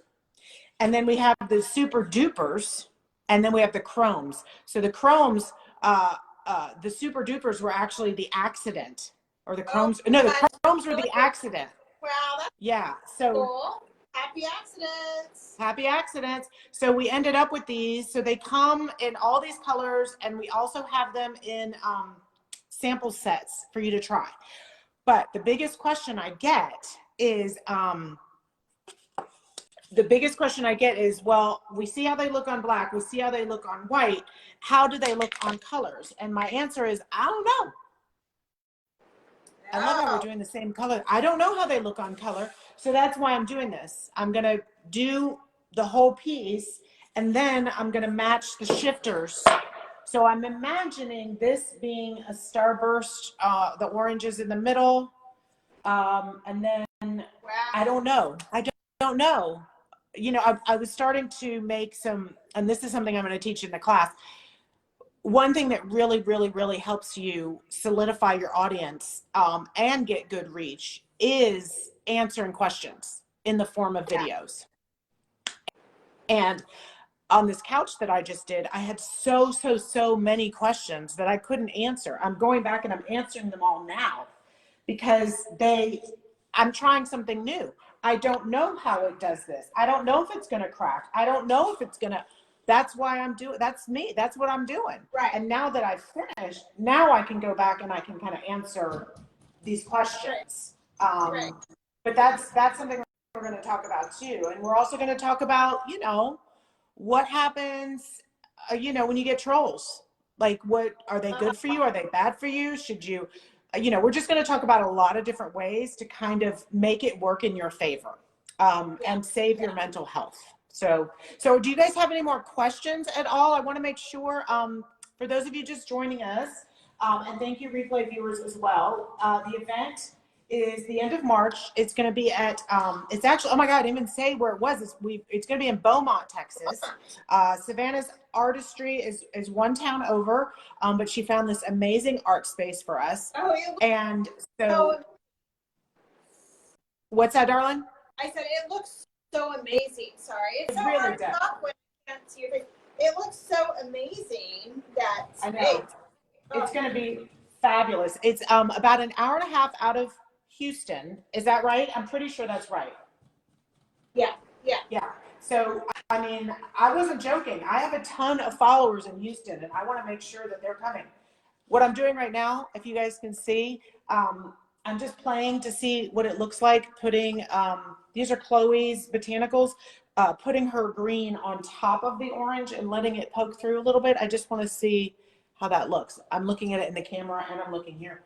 Speaker 3: and then we have the super dupers, and then we have the chromes. So the chromes, the super dupers were actually the accident, or the chromes. No, the chromes were the accident.
Speaker 2: Wow, that's
Speaker 3: yeah. So
Speaker 2: cool. Happy accidents.
Speaker 3: Happy accidents. So we ended up with these. So they come in all these colors, and we also have them in sample sets for you to try. But the biggest question I get is, well, we see how they look on black. We see how they look on white. How do they look on colors? And my answer is, I don't know. I love how we're doing the same color. I don't know how they look on color. So that's why I'm doing this. I'm going to do the whole piece, and then I'm going to match the shifters. So I'm imagining this being a starburst, the orange is in the middle. And then I don't know. I don't know. You know, I was starting to make some, and this is something I'm going to teach in the class. One thing that really, really, really helps you solidify your audience and get good reach is answering questions in the form of videos. And on this couch that I just did, I had so many questions that I couldn't answer. I'm going back and I'm answering them all now because I'm trying something new. I don't know how it does this. I don't know if it's going to crack. I don't know if it's going to, that's why I'm doing, that's me. That's what I'm doing.
Speaker 2: Right.
Speaker 3: And now that I've finished, now I can go back and I can kind of answer these questions.
Speaker 2: Right.
Speaker 3: But that's something we're going to talk about too. And we're also going to talk about, you know, what happens, you know, when you get trolls. Like, what are they good for you? Are they bad for you? Should you you know, we're just going to talk about a lot of different ways to kind of make it work in your favor, and save your mental health. So do you guys have any more questions at all? I want to make sure, for those of you just joining us, and thank you replay viewers as well. The event is the end of March. It's going to be at, it's actually, oh my God, I didn't even say where it was. It's going to be in Beaumont, Texas. Savannah's Artistry is one town over, but she found this amazing art space for us.
Speaker 2: Oh,
Speaker 3: and so, what's that, darling?
Speaker 2: I said it looks so amazing. Sorry, it's so
Speaker 3: really
Speaker 2: hard
Speaker 3: does.
Speaker 2: to talk when I can't see your face. It looks so amazing that
Speaker 3: I know. It's going to be fabulous. It's about an hour and a half out of Houston. Is that right? I'm pretty sure that's right.
Speaker 2: Yeah.
Speaker 3: So, I mean, I wasn't joking. I have a ton of followers in Houston, and I want to make sure that they're coming. What I'm doing right now, if you guys can see, I'm just playing to see what it looks like, putting, these are Chloe's botanicals, putting her green on top of the orange and letting it poke through a little bit. I just want to see how that looks. I'm looking at it in the camera and I'm looking here.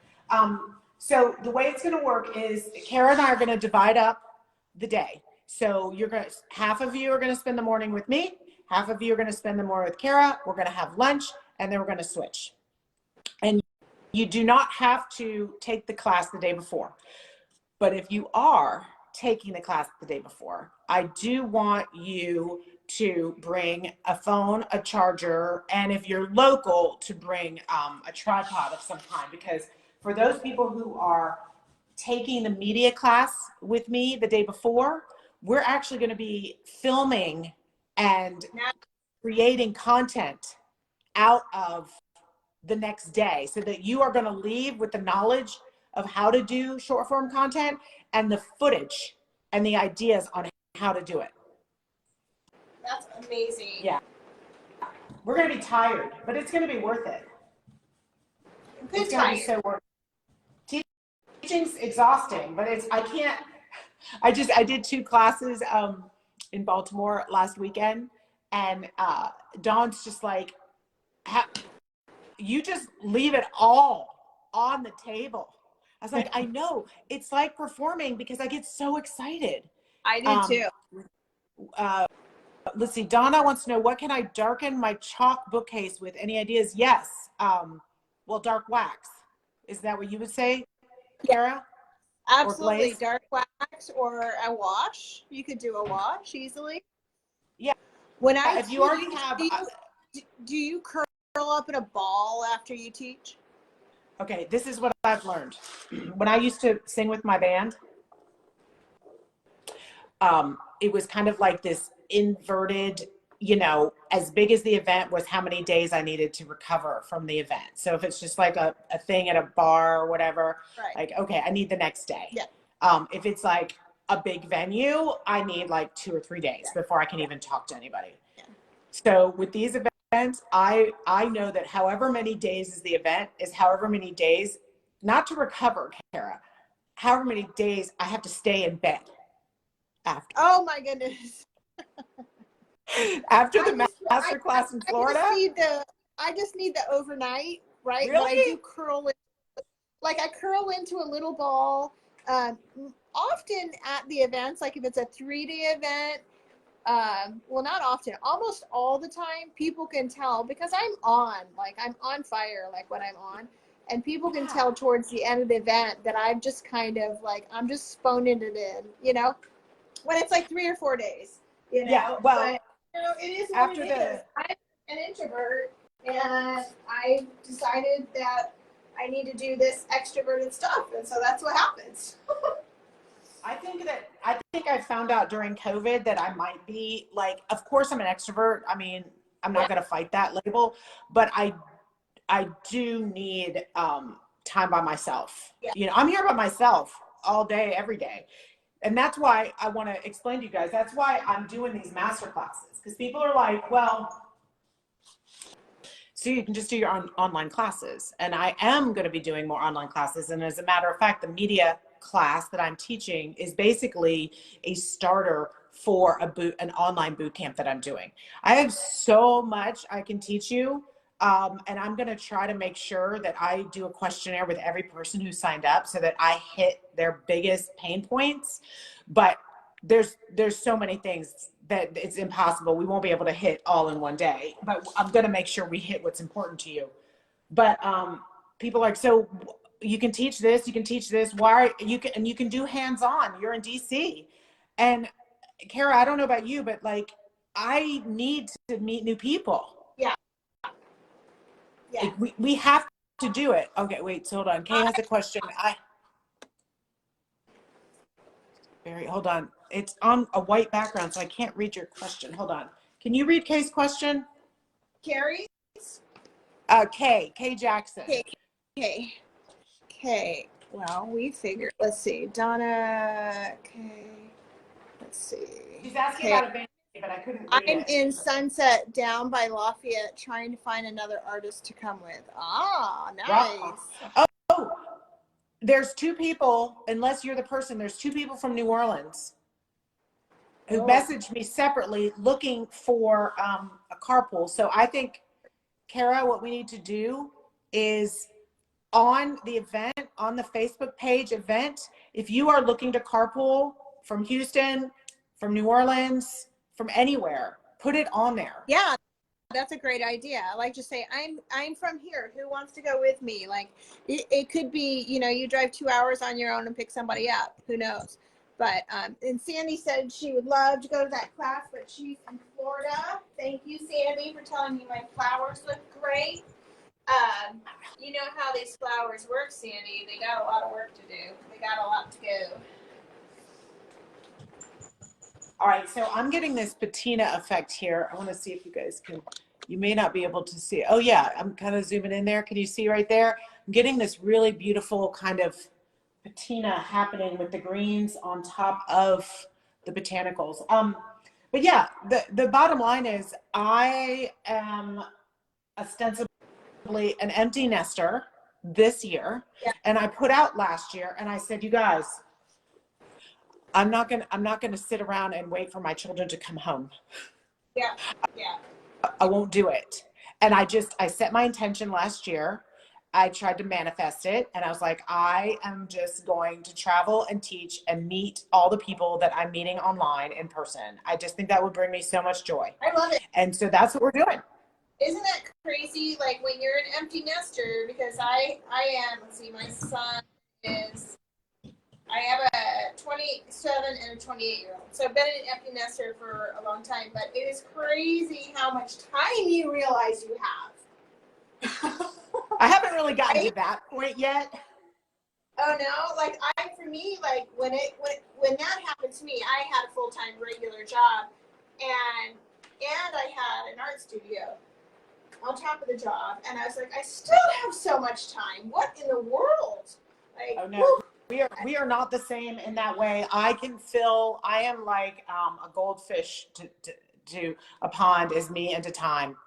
Speaker 3: So the way it's going to work is Cara and I are going to divide up the day. So half of you are going to spend the morning with me. Half of you are going to spend the morning with Cara. We're going to have lunch and then we're going to switch. And you do not have to take the class the day before. But if you are taking the class the day before, I do want you to bring a phone, a charger, and if you're local, to bring a tripod of some kind, because for those people who are taking the media class with me the day before, we're actually going to be filming and creating content out of the next day, so that you are going to leave with the knowledge of how to do short form content and the footage and the ideas on how to do it.
Speaker 2: That's amazing.
Speaker 3: Yeah. We're going to be tired, but it's going to be worth it. It's going to be so worth it. Teaching's exhausting, but I did 2 classes in Baltimore last weekend, and Dawn's just like, you just leave it all on the table. I was like, I know. It's like performing because I get so excited.
Speaker 2: I do too.
Speaker 3: Let's see. Donna wants to know, what can I darken my chalk bookcase with? Any ideas? Yes. Well, dark wax. Is that what you would say, Cara?
Speaker 2: Absolutely. Dark wax or a wash. You could do a wash easily.
Speaker 3: Yeah.
Speaker 2: When I
Speaker 3: if you already have,
Speaker 2: do you curl up in a ball after you teach?
Speaker 3: Okay, this is what I've learned. When I used to sing with my band, it was kind of like this inverted, you know, as big as the event was how many days I needed to recover from the event. So if it's just like a thing at a bar or whatever,
Speaker 2: right,
Speaker 3: like, okay, I need the next day.
Speaker 2: Yeah.
Speaker 3: If it's like a big venue, I need like 2 or 3 days before I can even talk to anybody. Yeah. So with these events, I know that however many days is the event is however many days, not to recover, Cara, however many days I have to stay in bed after.
Speaker 2: Oh my goodness.
Speaker 3: After the Masterclass in Florida?
Speaker 2: I just need the overnight, right?
Speaker 3: Really?
Speaker 2: But I do curl it. Like I curl into a little ball. Often at the events, like if it's a 3-day event, well, not often, almost all the time, people can tell because I'm on fire, like when I'm on, and people can tell towards the end of the event that I'm just kind of like, I'm just phoning it in, you know, when it's like 3 or 4 days, you know.
Speaker 3: Yeah, well,
Speaker 2: but, you know, it is what it is. I'm an introvert, and I decided that I need to do this extroverted stuff, and so that's what happens.
Speaker 3: I think I found out during COVID that I might be like, of course I'm an extrovert. I mean, I'm not going to fight that label, but I do need time by myself. Yeah. You know, I'm here by myself all day, every day. And that's why I want to explain to you guys, that's why I'm doing these master classes, because people are like, well, so you can just do your online classes. And I am going to be doing more online classes. And as a matter of fact, the media class that I'm teaching is basically a starter for an online boot camp that I'm doing. I have so much I can teach you And I'm going to try to make sure that I do a questionnaire with every person who signed up so that I hit their biggest pain points. But there's so many things that it's impossible. We won't be able to hit all in one day, but I'm going to make sure we hit what's important to you. But people are like, so you can teach this, you can teach this. Why you can, and you can do hands-on. You're in DC. And Cara, I don't know about you, but like, I need to meet new people.
Speaker 2: Yeah. Yeah.
Speaker 3: Like, we have to do it. Okay, wait, so hold on. Kay has a question. Barry, hold on. It's on a white background, so I can't read your question. Hold on. Can you read Kay's question?
Speaker 2: Carrie?
Speaker 3: Kay Jackson.
Speaker 2: Okay. Well, we figured. Let's see. Donna. Okay. Let's see.
Speaker 3: She's asking about a band, but I couldn't read
Speaker 2: I'm
Speaker 3: it.
Speaker 2: in Sunset down by Lafayette trying to find another artist to come with. Ah, nice.
Speaker 3: Oh, there's two people, unless you're the person, there's two people from New Orleans who messaged me separately looking for a carpool. So I think, Cara, what we need to do is on the event, on the Facebook page event, if you are looking to carpool from Houston, from New Orleans, from anywhere, put it on there.
Speaker 2: Yeah, that's a great idea. I like to say, I'm from here. Who wants to go with me? Like, it could be, you know, you drive 2 hours on your own and pick somebody up. Who knows? But and Sandy said she would love to go to that class, but she's in Florida. Thank you, Sandy, for telling me my flowers look great. You know how these flowers work, Sandy. They got a lot of work to do. They got a lot to go.
Speaker 3: All right, so I'm getting this patina effect here. I want to see if you guys can, you may not be able to see. Oh yeah, I'm kind of zooming in there. Can you see right there? I'm getting this really beautiful kind of patina happening with the greens on top of the botanicals. But yeah, the bottom line is I am ostensibly an empty nester this year.
Speaker 2: Yeah.
Speaker 3: And I put out last year and I said, you guys, I'm not gonna sit around and wait for my children to come home.
Speaker 2: Yeah.
Speaker 3: I won't do it. And I set my intention last year. I tried to manifest it and I was like, I am just going to travel and teach and meet all the people that I'm meeting online in person. I just think that would bring me so much joy.
Speaker 2: I love it.
Speaker 3: And so that's what we're doing.
Speaker 2: Isn't that crazy? Like when you're an empty nester, because I am, let's see, my son is, I have a 27 and a 28-year-old. So I've been an empty nester for a long time, but it is crazy how much time you realize you have.
Speaker 3: I haven't really gotten to that point yet.
Speaker 2: Oh no, like for me, like when that happened to me, I had a full-time regular job and I had an art studio on top of the job, and I was like, I still have so much time. What in the world? Like,
Speaker 3: oh no, we are not the same in that way. I am like a goldfish to a pond is me into time.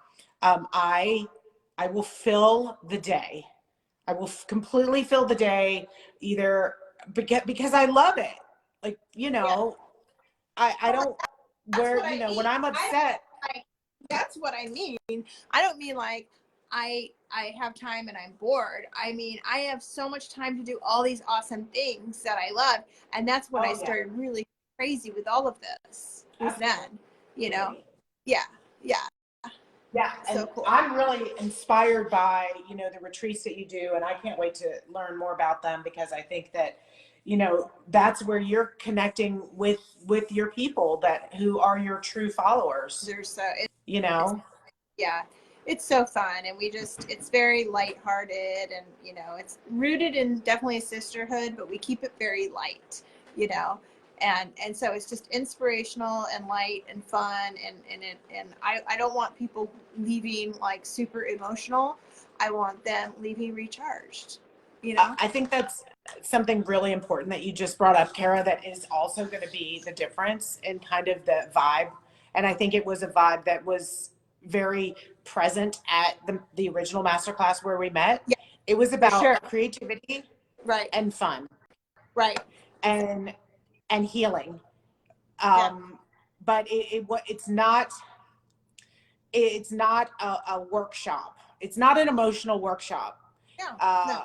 Speaker 3: I will fill the day. I will completely fill the day either because I love it. Like, you know, yeah. I don't, where, you know, when I'm upset.
Speaker 2: That's what I mean. I don't mean like I have time and I'm bored. I mean, I have so much time to do all these awesome things that I love. And that's when I started really crazy with all of this. Was then, you know? Yeah.
Speaker 3: Yeah, and so cool. I'm really inspired by, you know, the retreats that you do, and I can't wait to learn more about them because I think that, you know, that's where you're connecting with your people who are your true followers. You know?
Speaker 2: Yeah, it's so fun, and it's very lighthearted, and, you know, it's rooted in definitely a sisterhood, but we keep it very light, you know? And so it's just inspirational and light and fun and I don't want people leaving like super emotional. I want them leaving recharged, you know?
Speaker 3: I think that's something really important that you just brought up, Cara, that is also going to be the difference in kind of the vibe. And I think it was a vibe that was very present at the original masterclass where we met.
Speaker 2: Yeah,
Speaker 3: it was about creativity,
Speaker 2: right,
Speaker 3: and fun,
Speaker 2: right,
Speaker 3: and healing. But it's not a workshop. it's not an emotional workshop.
Speaker 2: No.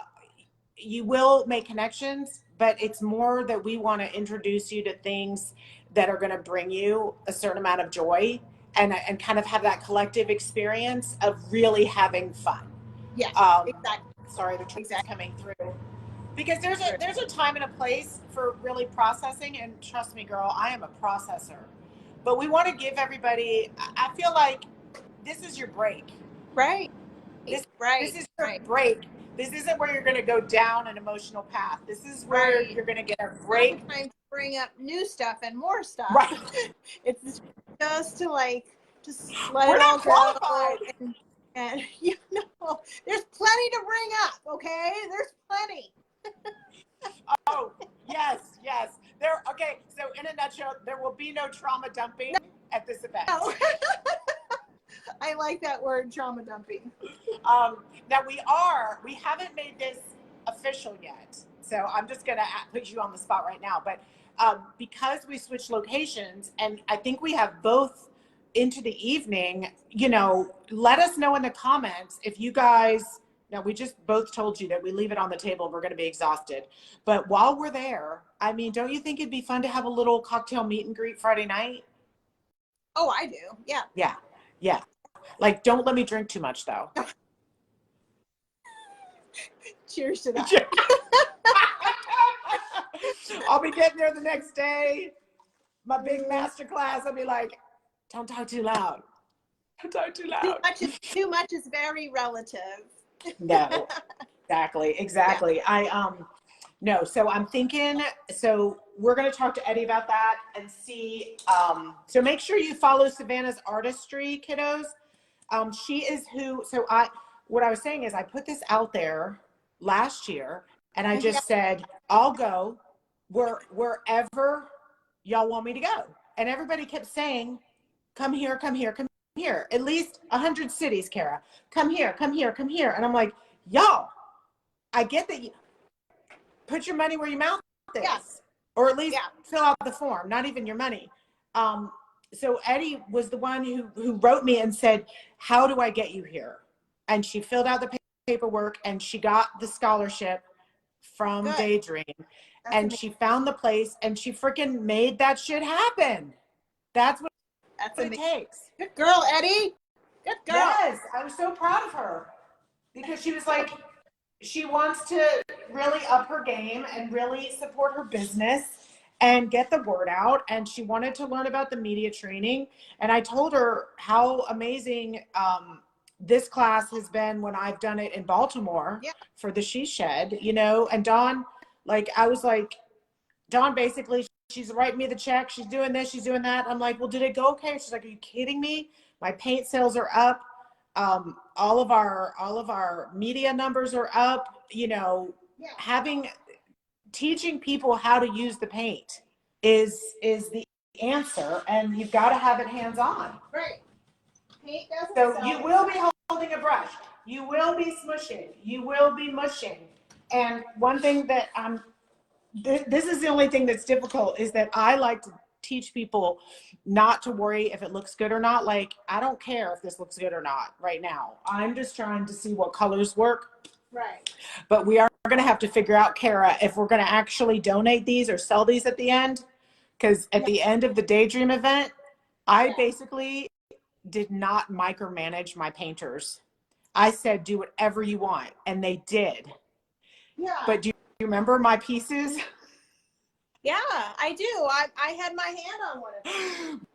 Speaker 3: You will make connections, but it's more that we want to introduce you to things that are going to bring you a certain amount of joy and kind of have that collective experience of really having fun.
Speaker 2: Yes, exactly.
Speaker 3: Sorry, the train's coming through. Because there's a time and a place for really processing, and trust me, girl, I am a processor. But we want to give everybody, I feel like this is your break.
Speaker 2: Right.
Speaker 3: This is your break. This isn't where you're going to go down an emotional path. This is where you're going to get a break.
Speaker 2: Sometimes bring up new stuff and more stuff.
Speaker 3: Right.
Speaker 2: It's just to like, just let
Speaker 3: We're
Speaker 2: it all
Speaker 3: not qualified.
Speaker 2: go. And you know, there's plenty to bring up. Okay, there's plenty.
Speaker 3: Oh, yes. Okay, so in a nutshell, there will be no trauma dumping at this event.
Speaker 2: No. I like that word, trauma dumping.
Speaker 3: Now we haven't made this official yet. So I'm just going to put you on the spot right now. But because we switched locations, and I think we have both into the evening, you know, let us know in the comments if you guys, now we just both told you that we leave it on the table. We're going to be exhausted. But while we're there, I mean, don't you think it'd be fun to have a little cocktail meet and greet Friday night?
Speaker 2: Oh, I do. Yeah.
Speaker 3: Yeah. Like, don't let me drink too much though.
Speaker 2: Cheers to that.
Speaker 3: I'll be getting there the next day. My big masterclass. I'll be like, don't talk too loud. Don't talk too loud.
Speaker 2: Too much is very relative.
Speaker 3: No, exactly. Yeah. No, so I'm thinking, so we're going to talk to Eddie about that and see, so make sure you follow Savannah's artistry, kiddos. She is what I was saying is I put this out there last year and I just said, I'll go wherever y'all want me to go. And everybody kept saying, come here. At least 100 cities, Cara. Come here. And I'm like, y'all, I get that you put your money where your mouth is. Yes. Or at least fill out the form, not even your money. So Eddie was the one who wrote me and said, how do I get you here? And she filled out the paperwork and she got the scholarship from Daydream. And she found the place and she freaking made that shit happen. That's what it takes.
Speaker 2: Good girl, Eddie. Good girl.
Speaker 3: Yes, I was so proud of her because she was like, she wants to really up her game and really support her business and get the word out. And she wanted to learn about the media training. And I told her how amazing this class has been when I've done it in Baltimore for the She Shed, you know. And Dawn, like, I was like, Dawn basically, she's writing me the check. She's doing this, she's doing that. I'm like, well, did it go okay? She's like, are you kidding me? My paint sales are up. All of our media numbers are up, you know. Teaching people how to use the paint is the answer, and you've got to have it hands-on.
Speaker 2: Right. Paint doesn't
Speaker 3: so you will be holding a brush, you will be smushing, you will be mushing. And one thing that this is the only thing that's difficult is that I like to teach people not to worry if it looks good or not. Like, I don't care if this looks good or not right now. I'm just trying to see what colors work.
Speaker 2: Right.
Speaker 3: But we are going to have to figure out, Cara, if we're going to actually donate these or sell these at the end. Because at the end of the Daydream event, I basically did not micromanage my painters. I said, do whatever you want. And they did.
Speaker 2: Yeah.
Speaker 3: But do you remember my pieces?
Speaker 2: Yeah, I do. I had my hand on one of them.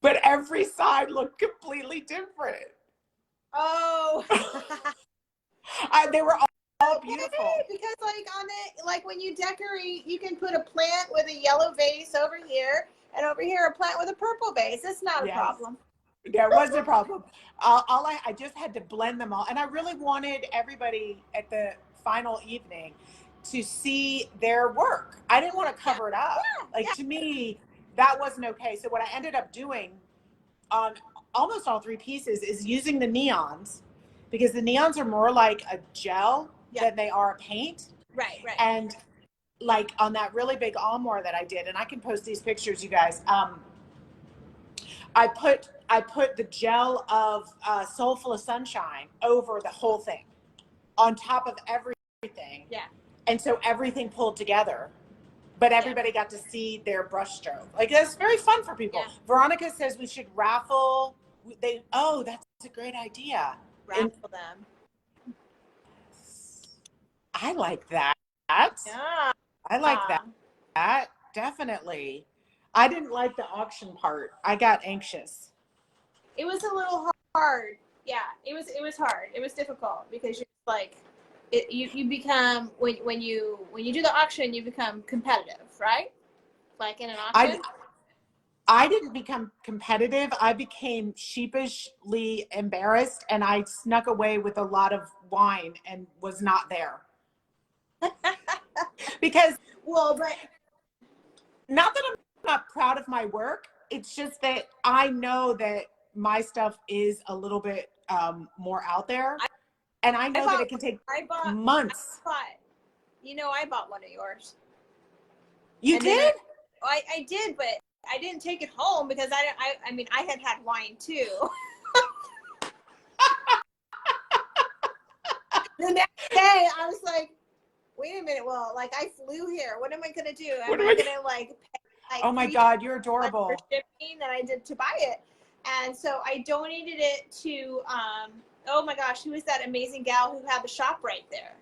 Speaker 3: But every side looked completely different.
Speaker 2: Oh.
Speaker 3: They were all beautiful.
Speaker 2: Because like when you decorate, you can put a plant with a yellow vase over here, and over here a plant with a purple vase. It's not a problem.
Speaker 3: There wasn't a problem. I just had to blend them all, and I really wanted everybody at the final evening to see their work. I didn't want to cover it up. To me, that wasn't okay. So what I ended up doing on almost all three pieces is using the neons, because the neons are more like a gel than they are a paint.
Speaker 2: Right.
Speaker 3: And like on that really big armoire that I did, and I can post these pictures, you guys. I put I put the gel of Soul Full of Sunshine over the whole thing, on top of everything.
Speaker 2: Yeah.
Speaker 3: And so everything pulled together, but everybody got to see their brush stroke. Like, that's very fun for people.
Speaker 2: Yeah.
Speaker 3: Veronica says we should raffle. That's a great idea.
Speaker 2: Raffle them.
Speaker 3: I like that.
Speaker 2: Yeah.
Speaker 3: I like that. Definitely. I didn't like the auction part. I got anxious.
Speaker 2: It was a little hard. Yeah, it was hard. It was difficult because you're like, you become when you do the auction, you become competitive, right? Like in an auction.
Speaker 3: I didn't become competitive. I became sheepishly embarrassed, and I snuck away with a lot of wine and was not there. Because,
Speaker 2: but
Speaker 3: not that I'm not proud of my work, it's just that I know that my stuff is a little bit more out there, and I know that it can take months.
Speaker 2: I bought one of yours.
Speaker 3: You did?
Speaker 2: I did, but I didn't take it home because I mean, I had wine too. The next day, I was like, wait a minute. Well, like, I flew here. What am I going to do? Am I going to pay,
Speaker 3: oh my God, you're adorable.
Speaker 2: For shipping that I did to buy it. And so I donated it to, oh my gosh, who is that amazing gal who had the shop right there?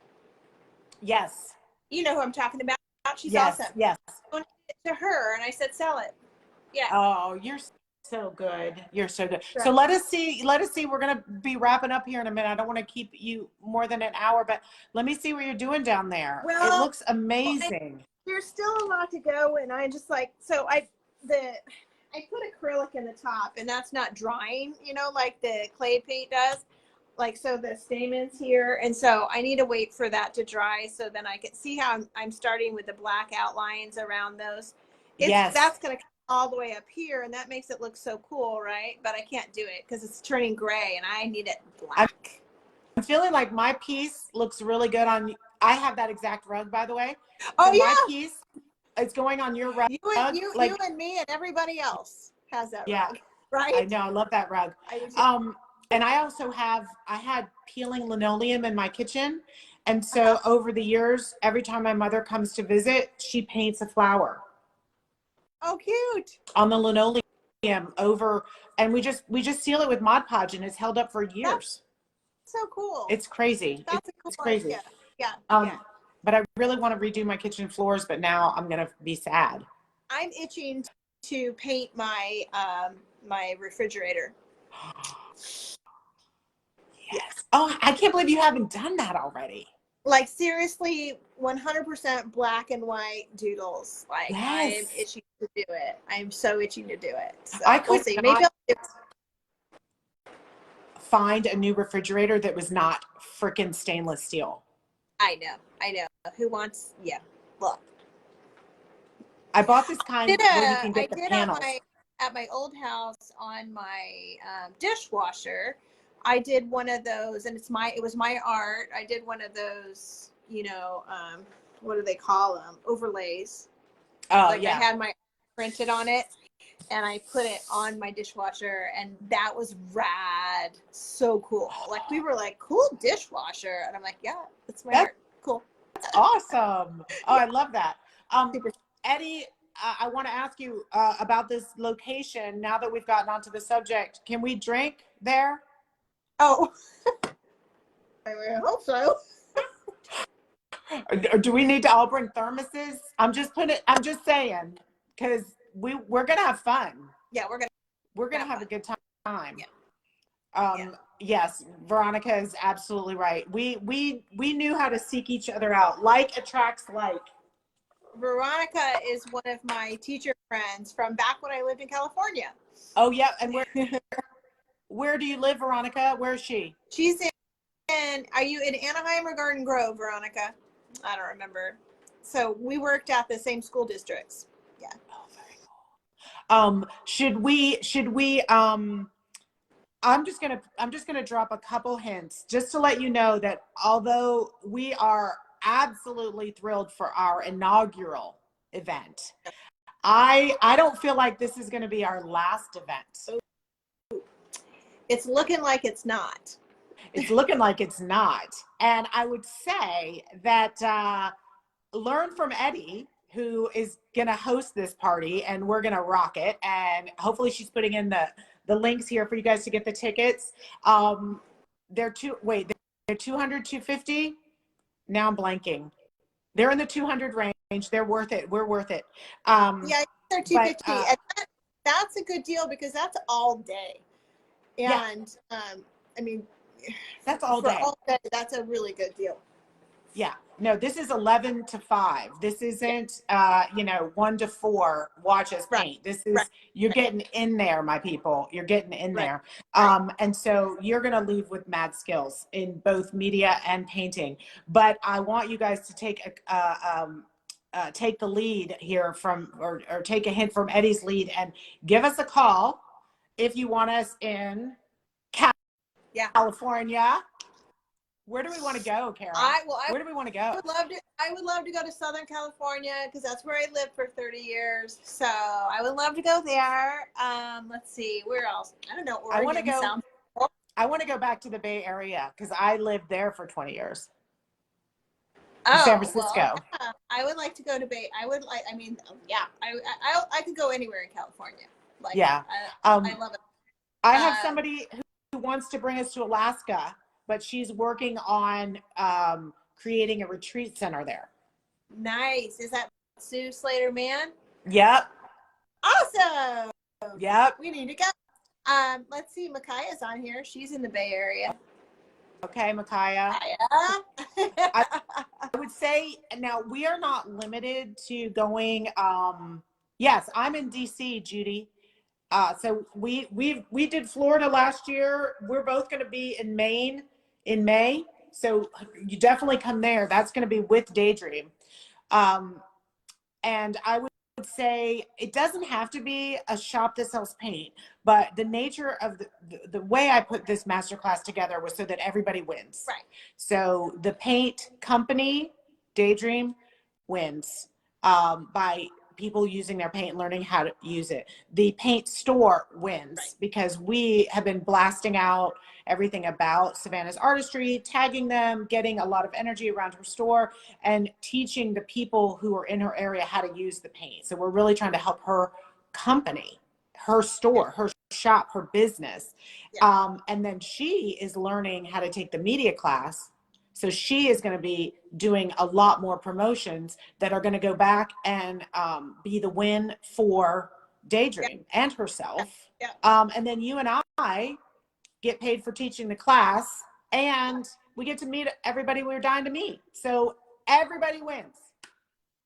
Speaker 3: Yes.
Speaker 2: You know who I'm talking about. She's
Speaker 3: awesome.
Speaker 2: Yes. I donated it to her, and I said, sell it. Yeah.
Speaker 3: Oh, you're so good. You're so good. So let us see. We're going to be wrapping up here in a minute. I don't want to keep you more than an hour, but let me see what you're doing down there. Well, it looks amazing.
Speaker 2: There's still a lot to go, and I just I put acrylic in the top, and that's not drying, like the clay paint does. Like, so the stamens here, and so I need to wait for that to dry so then I can see how I'm starting with the black outlines around those. That's going to come all the way up here, and that makes it look so cool, right? But I can't do it because it's turning gray, and I need it black.
Speaker 3: I'm feeling like my piece looks really good on. I have that exact rug, by the way.
Speaker 2: Oh, yeah.
Speaker 3: My piece is going on your rug.
Speaker 2: You and me and everybody else has that rug, right?
Speaker 3: I know. I love that rug. And I also I had peeling linoleum in my kitchen. And so over the years, every time my mother comes to visit, she paints a flower.
Speaker 2: Oh, cute.
Speaker 3: On the linoleum over, and we just seal it with Mod Podge, and it's held up for years.
Speaker 2: That's so cool.
Speaker 3: It's crazy. It's crazy.
Speaker 2: Idea. Yeah.
Speaker 3: But I really want to redo my kitchen floors, but now I'm going to be sad.
Speaker 2: I'm itching to paint my my refrigerator.
Speaker 3: Yes. Oh, I can't believe you haven't done that already.
Speaker 2: Like, seriously, 100% black and white doodles. Like, I'm itching to do it. I'm so itching to do it. So
Speaker 3: I could
Speaker 2: see. Maybe I'll
Speaker 3: find a new refrigerator that was not freaking stainless steel.
Speaker 2: I know. Who wants? Yeah. Look.
Speaker 3: I bought this kind where you can get the panels.
Speaker 2: At my old house on my dishwasher. I did one of those, and it was my art. I did one of those, what do they call them? Overlays.
Speaker 3: Oh,
Speaker 2: I had my printed on it, and I put it on my dishwasher, and that was rad. So cool. Like, we were like, cool dishwasher. And I'm like, yeah, it's my art. Cool.
Speaker 3: That's awesome. Oh, I love that. Eddie, I want to ask you about this location. Now that we've gotten onto the subject, can we drink there?
Speaker 2: Oh, I hope so.
Speaker 3: Do we need to all bring thermoses? I'm just saying, because we're gonna have fun.
Speaker 2: Yeah, we're gonna
Speaker 3: have a good time. Yeah. Yes, Veronica is absolutely right. We knew how to seek each other out. Like attracts like.
Speaker 2: Veronica is one of my teacher friends from back when I lived in California.
Speaker 3: Oh yeah, and where do you live, Veronica? Where is she?
Speaker 2: She's are you in Anaheim or Garden Grove, Veronica? I don't remember. So we worked at the same school districts. Yeah.
Speaker 3: Oh, very cool. Should we I'm just gonna drop a couple hints just to let you know that although we are absolutely thrilled for our inaugural event, I don't feel like this is gonna be our last event.
Speaker 2: It's looking like it's not.
Speaker 3: It's looking like it's not. And I would say that learn from Eddie, who is going to host this party, and we're going to rock it. And hopefully she's putting in the links here for you guys to get the tickets. They're 200, 250. Now I'm blanking. They're in the 200 range. They're worth it. We're worth it.
Speaker 2: Yeah, they're 250. And that's a good deal because that's all day. And I mean,
Speaker 3: that's all day.
Speaker 2: All day. That's a really good deal.
Speaker 3: Yeah. No, this is 11 to 5. This isn't, 1 to 4 watch us paint. This is, you're getting in there, my people. You're getting in there. And so you're going to leave with mad skills in both media and painting. But I want you guys to take the lead here from, or take a hint from Eddie's lead and give us a call if you want us in California. Where do we want to go, Cara? Where do we want to go?
Speaker 2: I would love to go to Southern California because that's where I lived for 30 years. So I would love to go there. Let's see, where else? I don't know. Oregon,
Speaker 3: I want to go back to the Bay Area because I lived there for 20 years.
Speaker 2: San
Speaker 3: Francisco.
Speaker 2: Well, yeah, I would like to go to Bay. I could go anywhere in California. I love it.
Speaker 3: I have somebody who wants to bring us to Alaska, but she's working on creating a retreat center there.
Speaker 2: Nice. Is that Sue Slater-Mann?
Speaker 3: Yep.
Speaker 2: Awesome.
Speaker 3: Yep.
Speaker 2: We need to go. Let's see. Micaiah's on here. She's in the Bay Area.
Speaker 3: Okay, Micaiah. I would say now we are not limited to going. Yes, I'm in DC, Judy. So we did Florida last year. We're both going to be in Maine in May. So you definitely come there. That's going to be with Daydream. And I would say it doesn't have to be a shop that sells paint, but the nature of the way I put this masterclass together was so that everybody wins.
Speaker 2: Right.
Speaker 3: So the paint company, Daydream, wins by people using their paint, learning how to use it. The paint store wins because we have been blasting out everything about Savannah's artistry, tagging them, getting a lot of energy around her store, and teaching the people who are in her area how to use the paint. So we're really trying to help her company, her store, her shop, her business. And then she is learning how to take the media class. So she is going to be doing a lot more promotions that are going to go back and be the win for Daydream and herself. And then you and I get paid for teaching the class, and we get to meet everybody we were dying to meet. So everybody wins.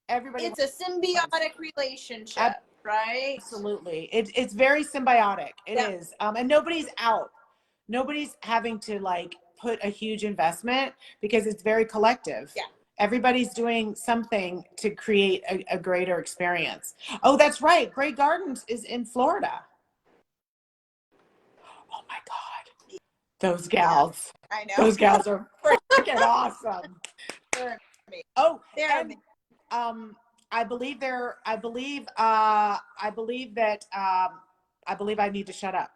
Speaker 2: It's a symbiotic relationship, right?
Speaker 3: Absolutely. It's very symbiotic. It is. And nobody's out. Nobody's having to put a huge investment because it's very collective. Everybody's doing something to create a greater experience. Oh, that's right. Grey Gardens is in Florida. Oh my God. Those gals.
Speaker 2: I know.
Speaker 3: Those gals are freaking awesome. Oh, and I believe I need to shut up.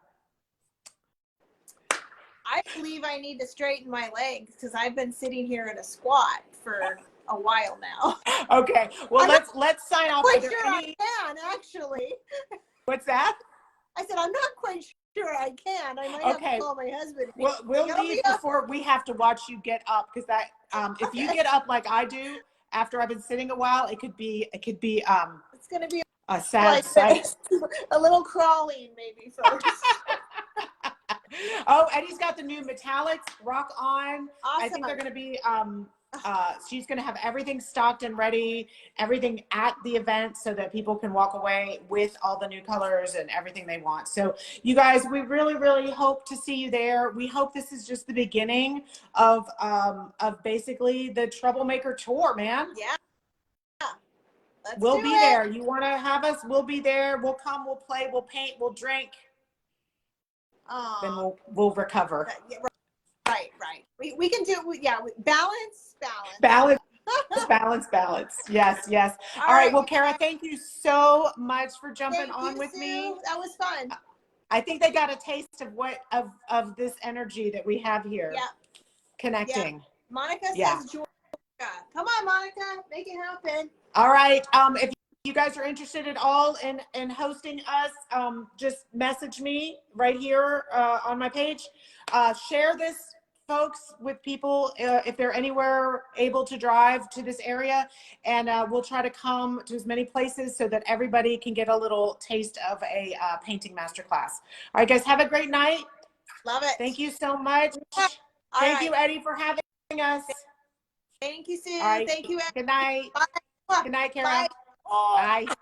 Speaker 2: I believe I need to straighten my legs because I've been sitting here in a squat for a while now.
Speaker 3: Okay. Well, let's sign off.
Speaker 2: Quite sure I can, actually.
Speaker 3: What's that?
Speaker 2: I said I'm not quite sure I can. I might have to call my husband.
Speaker 3: We'll leave before we have to watch you get up because that if you get up like I do after I've been sitting a while, it could be
Speaker 2: it's gonna be
Speaker 3: a sad sight.
Speaker 2: A little crawling maybe first.
Speaker 3: Oh, Eddie's got the new metallics. Rock on.
Speaker 2: Awesome.
Speaker 3: I think they're going to be, she's going to have everything stocked and ready, everything at the event so that people can walk away with all the new colors and everything they want. So you guys, we really, really hope to see you there. We hope this is just the beginning of basically the Troublemaker Tour, man.
Speaker 2: Yeah.
Speaker 3: We'll be there. You want to have us? We'll be there. We'll come, we'll play, we'll paint, we'll drink. Then we'll recover.
Speaker 2: Right. We can do balance.
Speaker 3: Yes. All right. Well, Cara, thank you so much for jumping on with me.
Speaker 2: That was fun.
Speaker 3: I think they got a taste of what of this energy that we have here.
Speaker 2: Yeah.
Speaker 3: Connecting.
Speaker 2: Yeah. Monica says Georgia. Come on, Monica, make it happen.
Speaker 3: All right. If you guys are interested at all in hosting us, just message me right here on my page. Share this, folks, with people if they're anywhere able to drive to this area, and we'll try to come to as many places so that everybody can get a little taste of a painting masterclass. All right, guys, have a great night.
Speaker 2: Love it.
Speaker 3: Thank you so much. Thank you, Eddie, for having us.
Speaker 2: Thank you, Sue.
Speaker 3: All right.
Speaker 2: Thank you, Eddie.
Speaker 3: Good night.
Speaker 2: Bye.
Speaker 3: Good night, Cara.
Speaker 2: Bye.
Speaker 3: Bye.